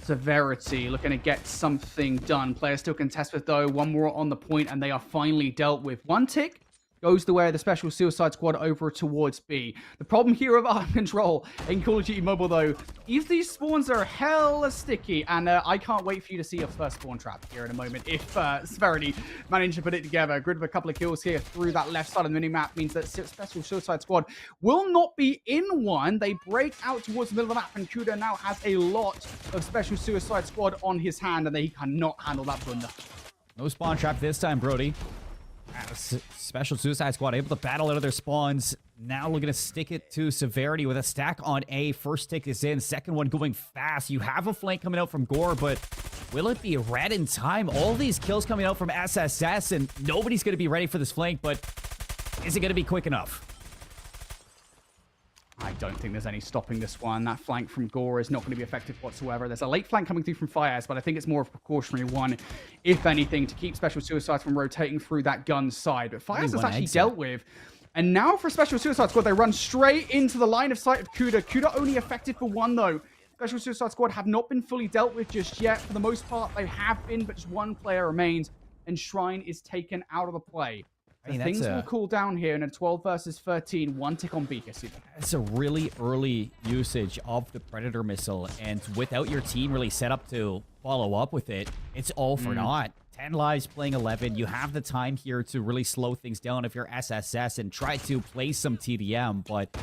S1: Severity, looking to get something done. Players still contest with, though. One more on the point, and they are finally dealt with. 1 tick goes the way of the Special Suicide Squad over towards B. The problem here of our control in Call of Duty Mobile, though, is these spawns are hella sticky, and I can't wait for you to see your first spawn trap here in a moment. If Severity managed to put it together, grid of a couple of kills here through that left side of the minimap means that Special Suicide Squad will not be in one. They break out towards the middle of the map, and Kuda now has a lot of Special Suicide Squad on his hand, and they cannot handle that blunder.
S2: No spawn trap this time, Brody. Special Suicide Squad able to battle out of their spawns. Now looking to stick it to Severity with a stack on A. First tick is in. Second one going fast. You have a flank coming out from Gore, but will it be red in time? All these kills coming out from SSS, and nobody's going to be ready for this flank, but is it going to be quick enough?
S1: I don't think there's any stopping this one. That flank from Gore is not going to be effective whatsoever. There's a late flank coming through from Fires, but I think it's more of a precautionary one, if anything, to keep Special Suicides from rotating through that gun side. But Fires is actually dealt with. And now for Special Suicide Squad, they run straight into the line of sight of Kuda. Kuda only effective for 1, though. Special Suicide Squad have not been fully dealt with just yet. For the most part, they have been, but just 1 player remains, and Shrine is taken out of the play. I mean, things will cool down here in a 12 versus 13, 1 tick on B.
S2: It's a really early usage of the Predator missile, and without your team really set up to follow up with it, it's all for naught. 10 lives playing 11. You have the time here to really slow things down if you're SSS and try to play some TDM, but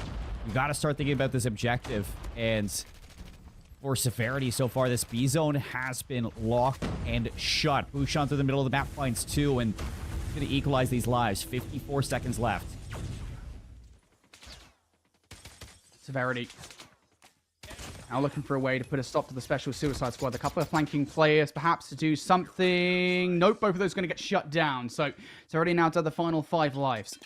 S2: you got to start thinking about this objective, and for Severity so far. This B zone has been locked and shut. Bouchon through the middle of the map finds 2 and going to equalize these lives. 54 seconds left.
S1: Severity now looking for a way to put a stop to the special suicide squad. A couple of flanking players perhaps to do something. Nope, both of those are going to get shut down. So Severity now to the final 5 lives.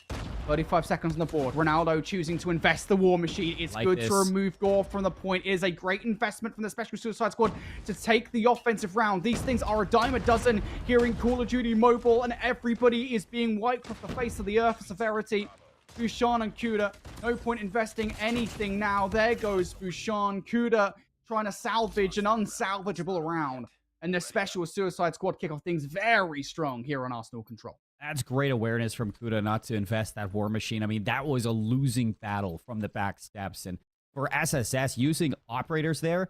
S1: 35 seconds on the board. Ronaldo choosing to invest the war machine. It's good to remove Gore from the point. It is a great investment from the special suicide squad to take the offensive round. These things are a dime a dozen here in Call of Duty Mobile, and everybody is being wiped off the face of the earth for Severity. Bouchon and Kuda, no point investing anything now. There goes Bouchon. Kuda trying to salvage an unsalvageable round. And the special suicide squad kick off things very strong here on Arsenal Control.
S2: That's great awareness from Kuda not to invest that war machine. I mean, that was a losing battle from the back steps. And for SSS, using operators there,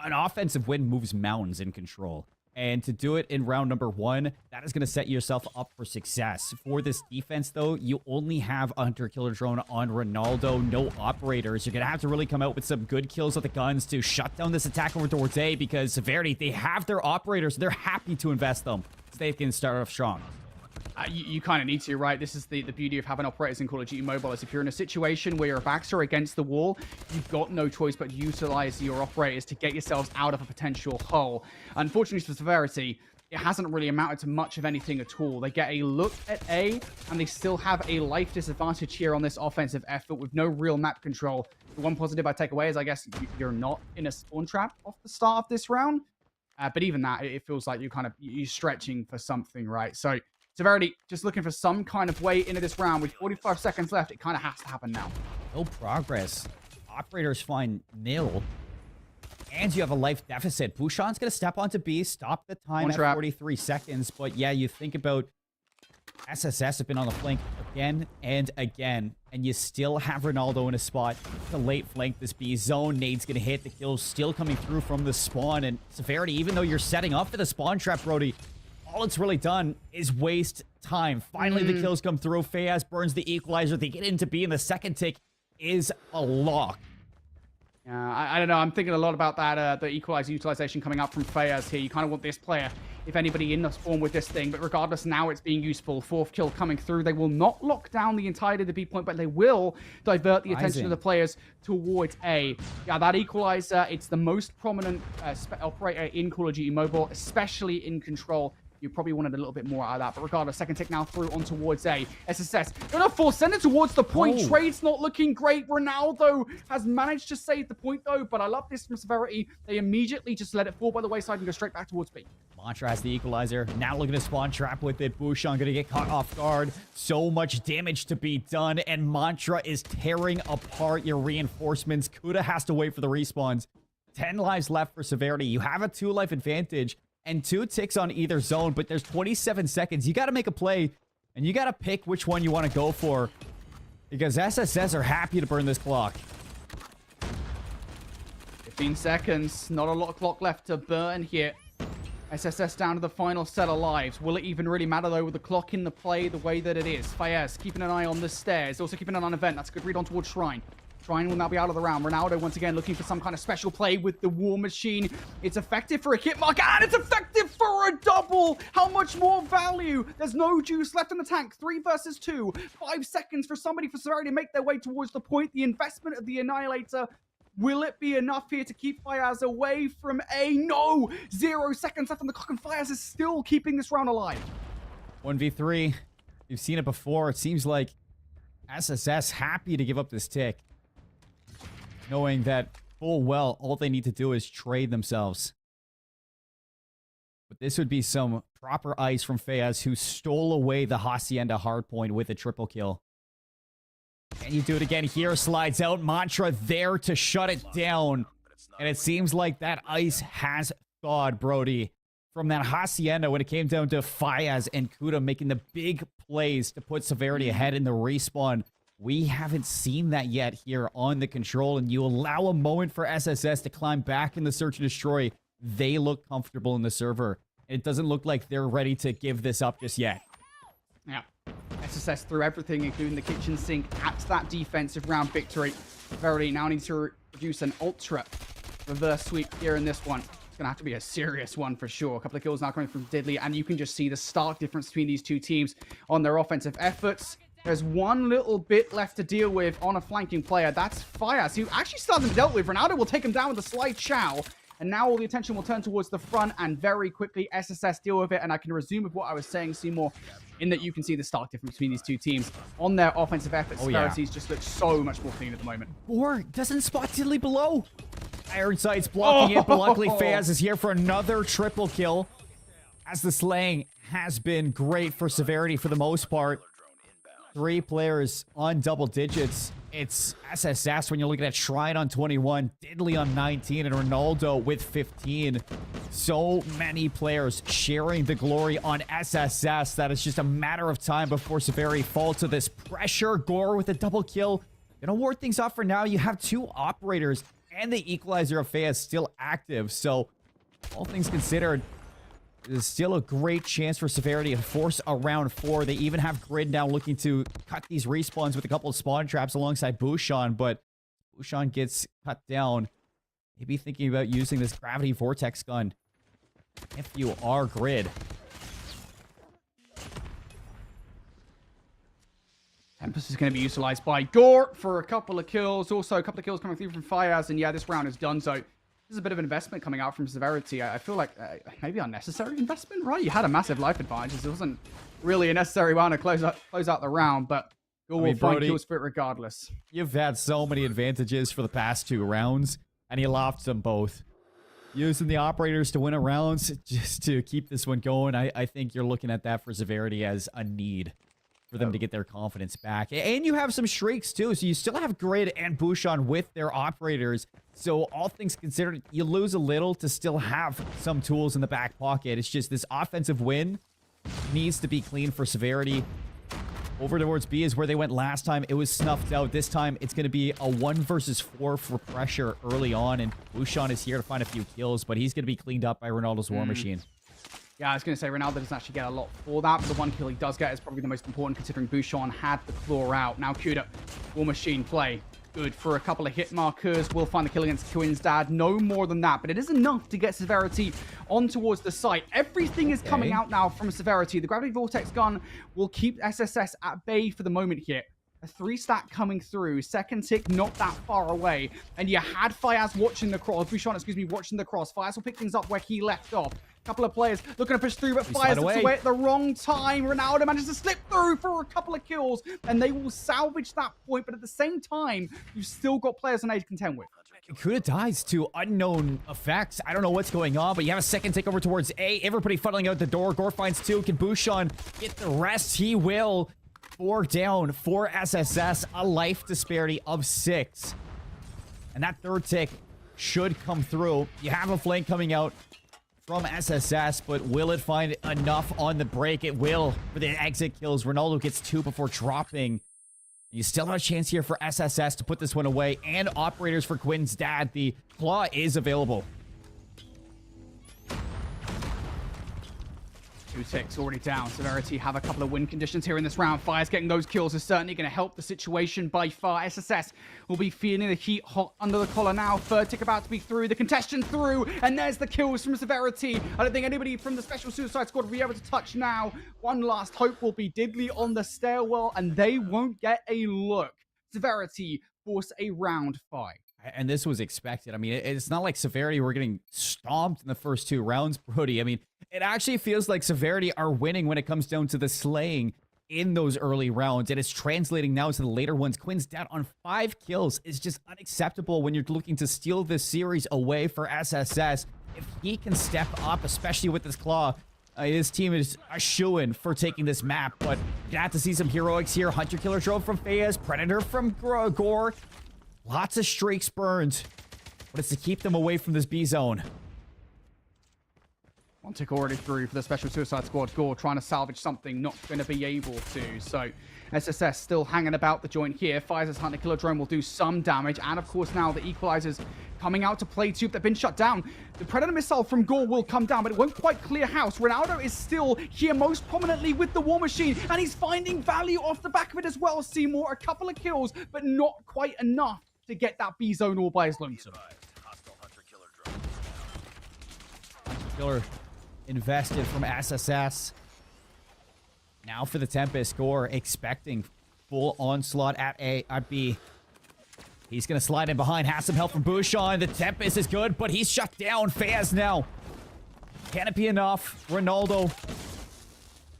S2: an offensive win moves mountains in Control. And to do it in round number 1, that is going to set yourself up for success. For this defense, though, you only have a hunter-killer drone on Ronaldo, no operators. You're going to have to really come out with some good kills with the guns to shut down this attack over towards A, because Severity, they have their operators. They're happy to invest them so they can start off strong.
S1: You kind of need to, right? This is the beauty of having operators in Call of Duty Mobile, is if you're in a situation where your backs are against the wall, you've got no choice but to utilize your operators to get yourselves out of a potential hole. Unfortunately for Severity, it hasn't really amounted to much of anything at all. They get a look at A, and they still have a life disadvantage here on this offensive effort with no real map control. The one positive I take away is, I guess, you're not in a spawn trap off the start of this round. But even that, it feels like you're stretching for something, right? So Severity just looking for some kind of way into this round. With 45 seconds left, it kind of has to happen now.
S2: No progress. Operators find nil. And you have a life deficit. Bouchon's going to step onto B, stop the time at 43 seconds. But yeah, you think about SSS have been on the flank again and again. And you still have Ronaldo in a spot to late flank this B zone. Nade's going to hit. The kill's still coming through from the spawn. And Severity, even though you're setting up for the spawn trap, Brody, all it's really done is waste time. Finally, the kills come through. Fayaz burns the equalizer. They get into B, and the second tick is a lock.
S1: I don't know. I'm thinking a lot about that, the equalizer utilization coming up from Fayaz here. You kind of want this player, if anybody, in the spawn with this thing. But regardless, now it's being useful. 4th kill coming through. They will not lock down the entirety of the B point, but they will divert the attention of the players towards A. Yeah, that equalizer, it's the most prominent operator in Call of Duty Mobile, especially in Control. You probably wanted a little bit more out of that. But regardless, second tick now through on towards A. SSS gonna force send it towards the point. Trade's not looking great. Ronaldo has managed to save the point, though. But I love this from Severity. They immediately just let it fall by the wayside and go straight back towards B.
S2: Mantra has the equalizer. Now looking to spawn trap with it. Bouchon gonna get caught off guard. So much damage to be done. And Mantra is tearing apart your reinforcements. Kuda has to wait for the respawns. 10 lives left for Severity. You have a 2-life advantage and 2 ticks on either zone, but there's 27 seconds. You got to make a play, and you got to pick which one you want to go for, because SSS are happy to burn this clock.
S1: 15 seconds. Not a lot of clock left to burn here. SSS down to the final set of lives. Will it even really matter, though, with the clock in the play the way that it is? Fayez keeping an eye on the stairs. Also keeping an eye on event. That's a good read on towards Shrine. Shrine will now be out of the round. Ronaldo, once again, looking for some kind of special play with the war machine. It's effective for a hit mark, and it's effective for a double! How much more value? There's no juice left in the tank. 3 versus 2. 5 seconds for somebody for Severity to make their way towards the point. The investment of the Annihilator. Will it be enough here to keep Fayaz away from A? No! 0 seconds left on the clock, and Fayaz is still keeping this round alive.
S2: 1v3. You've seen it before. It seems like SSS happy to give up this tick, knowing that full well all they need to do is trade themselves. But this would be some proper ice from Fayaz, who stole away the Hacienda hardpoint with a triple kill. And you do it again here, slides out. Mantra there to shut it down. And it seems like that ice has thawed, Brody. From that Hacienda, when it came down to Fayaz and Kuda making the big plays to put Severity ahead in the respawn, we haven't seen that yet here on the Control, and you allow a moment for SSS to climb back in the search and destroy. They look comfortable in the server. It doesn't look like they're ready to give this up just yet.
S1: Yeah. SSS threw everything, including the kitchen sink, at that defensive round victory. Severity now needs to produce an ultra reverse sweep here in this one. It's going to have to be a serious one for sure. A couple of kills now coming from Diddley, and you can just see the stark difference between these two teams on their offensive efforts. There's one little bit left to deal with on a flanking player. That's Fias, who actually still hasn't dealt with. Ronaldo will take him down with a slight chow. And now all the attention will turn towards the front, and very quickly SSS deal with it. And I can resume with what I was saying, Seymour, in that you can see the stark difference between these two teams on their offensive efforts. Severity's just looks so much more clean at the moment.
S2: Or doesn't spot Diddley below. Ironsight's blocking it, but luckily Faz is here for another triple kill. As the slaying has been great for Severity for the most part. 3 players on double digits. It's SSS when you're looking at Shrine on 21, Diddley on 19, and Ronaldo with 15. So many players sharing the glory on SSS that it's just a matter of time before Severity fall to this pressure. Gore with a double kill. Gonna ward things off for now. You have 2 operators and the equalizer of Fayaz still active. So all things considered, there's still a great chance for Severity to force a round 4. They even have Grid now looking to cut these respawns with a couple of spawn traps alongside Bouchon, but Bouchon gets cut down. Maybe thinking about using this Gravity Vortex gun if you are Grid.
S1: Tempest is going to be utilized by Gore for a couple of kills. Also, a couple of kills coming through from Fiaz, and yeah, this round is done. So this is a bit of an investment coming out from Severity. I feel like maybe unnecessary investment, right? You had a massive life advantage. It wasn't really a necessary one to close out the round, but Gore will find kills for it regardless.
S2: You've had so many advantages for the past 2 rounds, and you lost them both. Using the operators to win a round just to keep this one going, I think you're looking at that for Severity as a need for them to get their confidence back. And you have some Shrieks too, so you still have Grid and Bouchon with their operators. So all things considered, you lose a little to still have some tools in the back pocket. It's just this offensive win needs to be clean for Severity. Over towards B is where they went last time. It was snuffed out. This time, it's going to be a 1 versus 4 for pressure early on, and Bouchon is here to find a few kills, but he's going to be cleaned up by Ronaldo's War Machine.
S1: Yeah, I was going to say, Ronaldo doesn't actually get a lot for that, but the 1 kill he does get is probably the most important, considering Bouchon had the claw out. Now, Cuda, War Machine play. Good for a couple of hit markers. We'll find the kill against Quinn's dad. No more than that, but it is enough to get Severity on towards the site. Everything is coming out now from Severity. The Gravity Vortex gun will keep SSS at bay for the moment here. A 3-stack coming through. Second tick not that far away. And you had Fiaz watching the cross. Bouchon, excuse me, watching the cross. Fiaz will pick things up where he left off. Couple of players looking to push through, but Fiaz slips away at the wrong time. Ronaldo manages to slip through for a couple of kills, and they will salvage that point. But at the same time, you've still got players on A to contend with.
S2: Kuda dies to unknown effects. I don't know what's going on, but you have a second takeover towards A. Everybody funneling out the door. Gore finds 2. Can Bouchon get the rest? He will. 4 down for SSS. A life disparity of 6. And that 3rd tick should come through. You have a flank coming out from SSS, but will it find enough on the break? It will for the exit kills. Ronaldo gets 2 before dropping. You still have a chance here for SSS to put this one away, and operators for Quinn's dad. The claw is available.
S1: 2 ticks already down. Severity have a couple of win conditions here in this round. Fire's getting those kills is certainly going to help the situation by far. SSS will be feeling the heat hot under the collar now. 3rd tick about to be through. The contention through. And there's the kills from Severity. I don't think anybody from the Special Suicide Squad will be able to touch now. One last hope will be Diddley on the stairwell, and they won't get a look. Severity force a round 5.
S2: And this was expected. I mean, it's not like Severity were getting stomped in the first 2 rounds, Brody. I mean, it actually feels like Severity are winning when it comes down to the slaying in those early rounds. And it's translating now to the later ones. Quinn's dad on 5 kills is just unacceptable when you're looking to steal this series away for SSS. If he can step up, especially with this claw, his team is a shoo-in for taking this map. But you have to see some heroics here. Hunter Killer drone from Fayaz, Predator from Gore. Lots of streaks burned, but it's to keep them away from this B zone.
S1: 1 tick already through for the Special Suicide Squad. Gore trying to salvage something, not going to be able to. So SSS still hanging about the joint here. Pfizer's Hunter Killer drone will do some damage. And of course now the equalizers coming out to play too. They've been shut down. The Predator missile from Gore will come down, but it won't quite clear house. Ronaldo is still here most prominently with the War Machine, and he's finding value off the back of it as well. Seymour, a couple of kills, but not quite enough to get that B zone all by his lonesome.
S2: Killer invested from SSS. Now for the Tempest score, expecting full onslaught at B. He's going to slide in behind, has some help from Bouchon. The Tempest is good, but he's shut down. Faz now. Can it be enough? Ronaldo.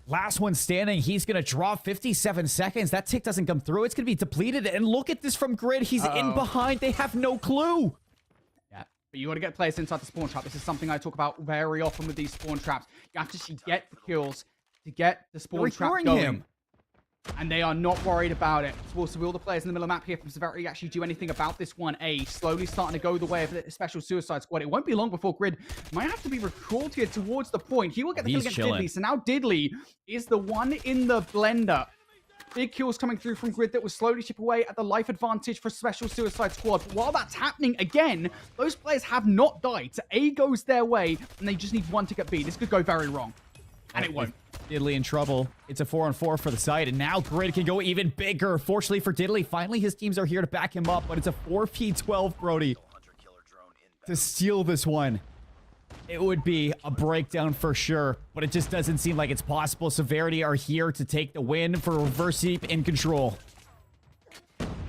S2: Last one standing. He's going to draw 57 seconds. That tick doesn't come through. It's going to be depleted. And look at this from Grid. He's in behind. They have no clue.
S1: Yeah, but you got to get players inside the spawn trap. This is something I talk about very often with these spawn traps. You have to actually get the kills to get the spawn trap going. Him. And they are not worried about it. So will the players in the middle of the map here from Severity actually do anything about this 1A? Slowly starting to go the way of the special suicide squad. It won't be long before Grid might have to be recalled here towards the point. He will get the kill against Diddley. So now Diddley is the one in the blender. Big kills coming through from Grid that will slowly chip away at the life advantage for special suicide squad. But while that's happening again, those players have not died. So A goes their way and they just need one to get B. This could go very wrong. And it won't.
S2: Diddley in trouble. It's a 4-on-4 for the side, and now Grid can go even bigger. Fortunately for Diddley, finally his teams are here to back him up, but it's a 4v12, Brody. To steal this one, it would be a breakdown for sure, but it just doesn't seem like it's possible. Severity are here to take the win for Reverse Sweep in control.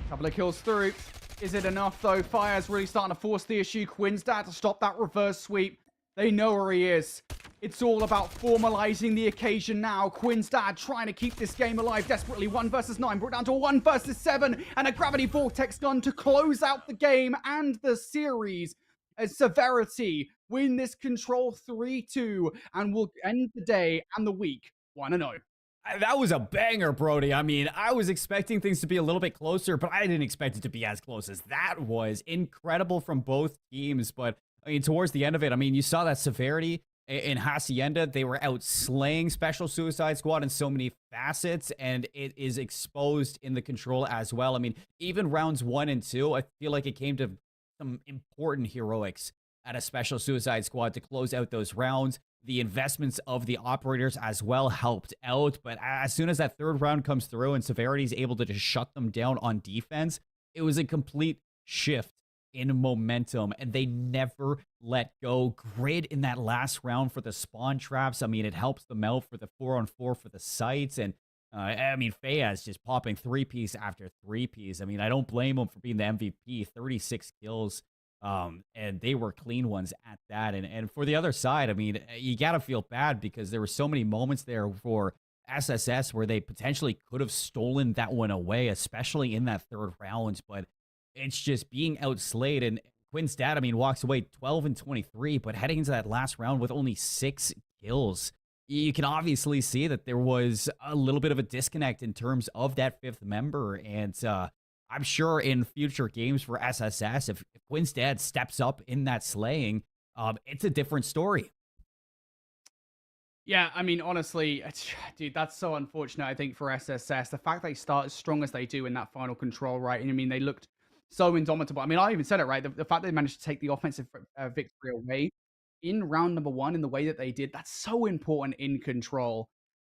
S1: Couple of kills through. Is it enough, though? Fire's really starting to force the issue. Quinn's dad to stop that reverse sweep. They know where he is. It's all about formalizing the occasion now. Quinn's dad trying to keep this game alive desperately. 1 versus 9, brought down to 1 versus 7, and a gravity vortex gun to close out the game and the series. As Severity win this control 3-2 and will end the day and the week 1-0.
S2: That was a banger, Brody. I mean, I was expecting things to be a little bit closer, but I didn't expect it to be as close as that was. Incredible from both teams, but I mean, towards the end of it, I mean, you saw that Severity in Hacienda, they were out slaying Special Suicide Squad in so many facets, and it is exposed in the control as well. I mean, even rounds 1 and 2, I feel like it came to some important heroics at a Special Suicide Squad to close out those rounds. The investments of the operators as well helped out, but as soon as that third round comes through and Severity is able to just shut them down on defense, it was a complete shift in momentum, and they never let go. Grid in that last round for the spawn traps. I mean, it helps them out for the 4-on-4 for the sites, and I mean, Fayaz just popping 3-piece after 3-piece. I mean, I don't blame him for being the MVP. 36 kills, and they were clean ones at that. And for the other side, I mean, you gotta feel bad because there were so many moments there for SSS where they potentially could have stolen that one away, especially in that third round, but it's just being outslayed. And Quinn's dad, I mean, walks away 12-23, but heading into that last round with only 6 kills, you can obviously see that there was a little bit of a disconnect in terms of that 5th member. And I'm sure in future games for SSS, if Quinn's dad steps up in that slaying, it's a different story.
S1: Yeah, I mean, honestly, dude, that's so unfortunate, I think, for SSS. The fact they start as strong as they do in that final control, right? And I mean, they looked so indomitable. I mean, I even said it, right? The fact they managed to take the offensive victory away in round number 1 in the way that they did, that's so important in control.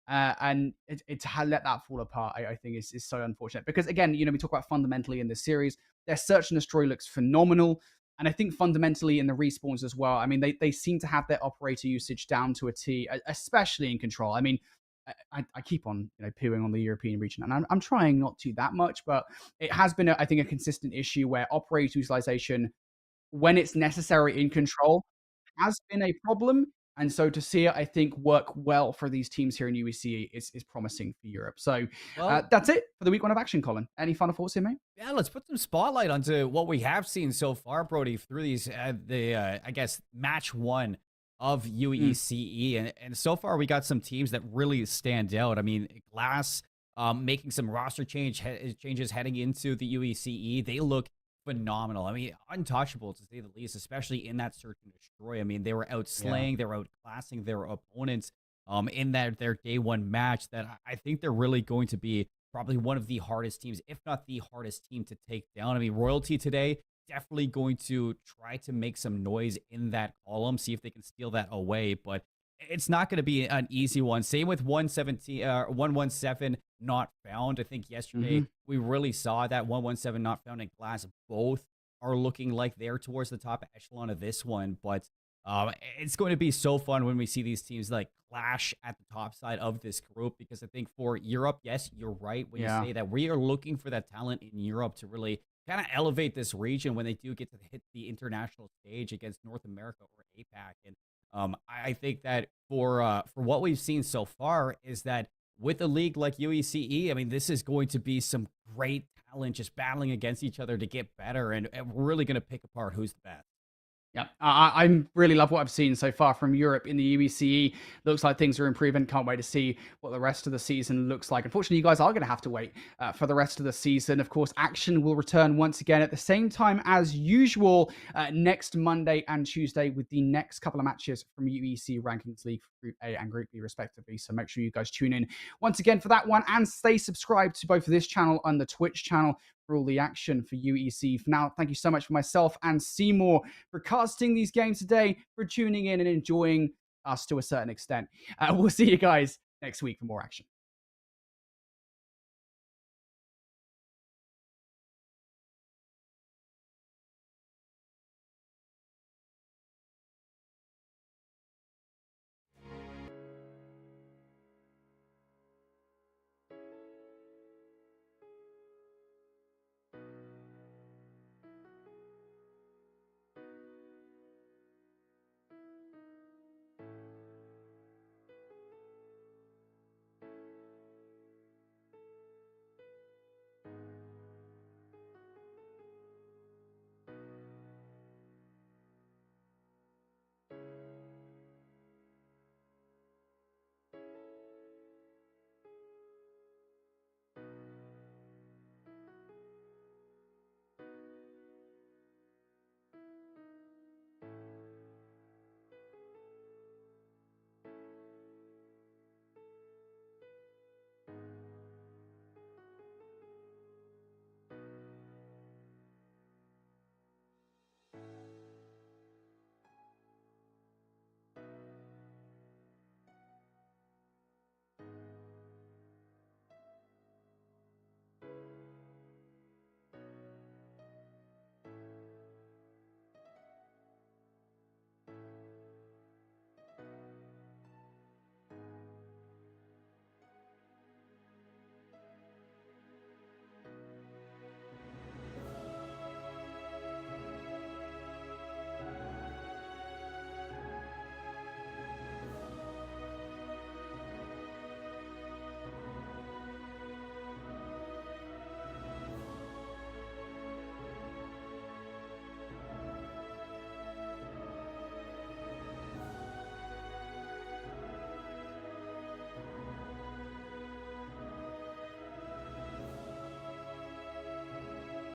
S1: And to let that fall apart, I think is so unfortunate. Because again, you know, we talk about fundamentally in this series, their search and destroy looks phenomenal. And I think fundamentally in the respawns as well, I mean, they seem to have their operator usage down to a T, especially in control. I mean, I keep on, you know, pooing on the European region, and I'm trying not to that much, but it has been, I think, a consistent issue where operator utilization, when it's necessary in control, has been a problem. And so to see it, I think, work well for these teams here in UECE is promising for Europe. So that's it for the week 1 of action, Colin. Any final thoughts here, mate?
S2: Yeah, let's put some spotlight onto what we have seen so far, Brody, through these, I guess, match 1 of UECE. And so far, we got some teams that really stand out. I mean, Glass making some roster changes heading into the UECE. They look phenomenal. I mean, untouchable to say the least, especially in that search and destroy. I mean, they were outslaying, they were outclassing their opponents in their day 1 match. That I think they're really going to be probably one of the hardest teams, if not the hardest team to take down. I mean, Royalty today definitely going to try to make some noise in that column, see if they can steal that away, but it's not going to be an easy one. Same with 117 not found. I think yesterday we really saw that 117 not found in Glass. Both are looking like they're towards the top echelon of this one, but It's going to be so fun when we see these teams like clash at the top side of this group, because I think for Europe, yes, you're right when you say that we are looking for that talent in Europe to really kind of elevate this region when they do get to hit the international stage against North America or APAC. And I think that for what we've seen so far is that with a league like UECE, I mean, this is going to be some great talent just battling against each other to get better, and we're really going to pick apart who's the best.
S1: Yeah, I really love what I've seen so far from Europe in the UECE. Looks like things are improving. Can't wait to see what the rest of the season looks like. Unfortunately, you guys are going to have to wait for the rest of the season. Of course, action will return once again at the same time as usual next Monday and Tuesday with the next couple of matches from UEC Rankings League, Group A and Group B, respectively. So make sure you guys tune in once again for that one, and stay subscribed to both this channel and the Twitch channel for all the action for UEC. For now, thank you so much for myself and Seymour for casting these games today, for tuning in and enjoying us to a certain extent. We'll see you guys next week for more action.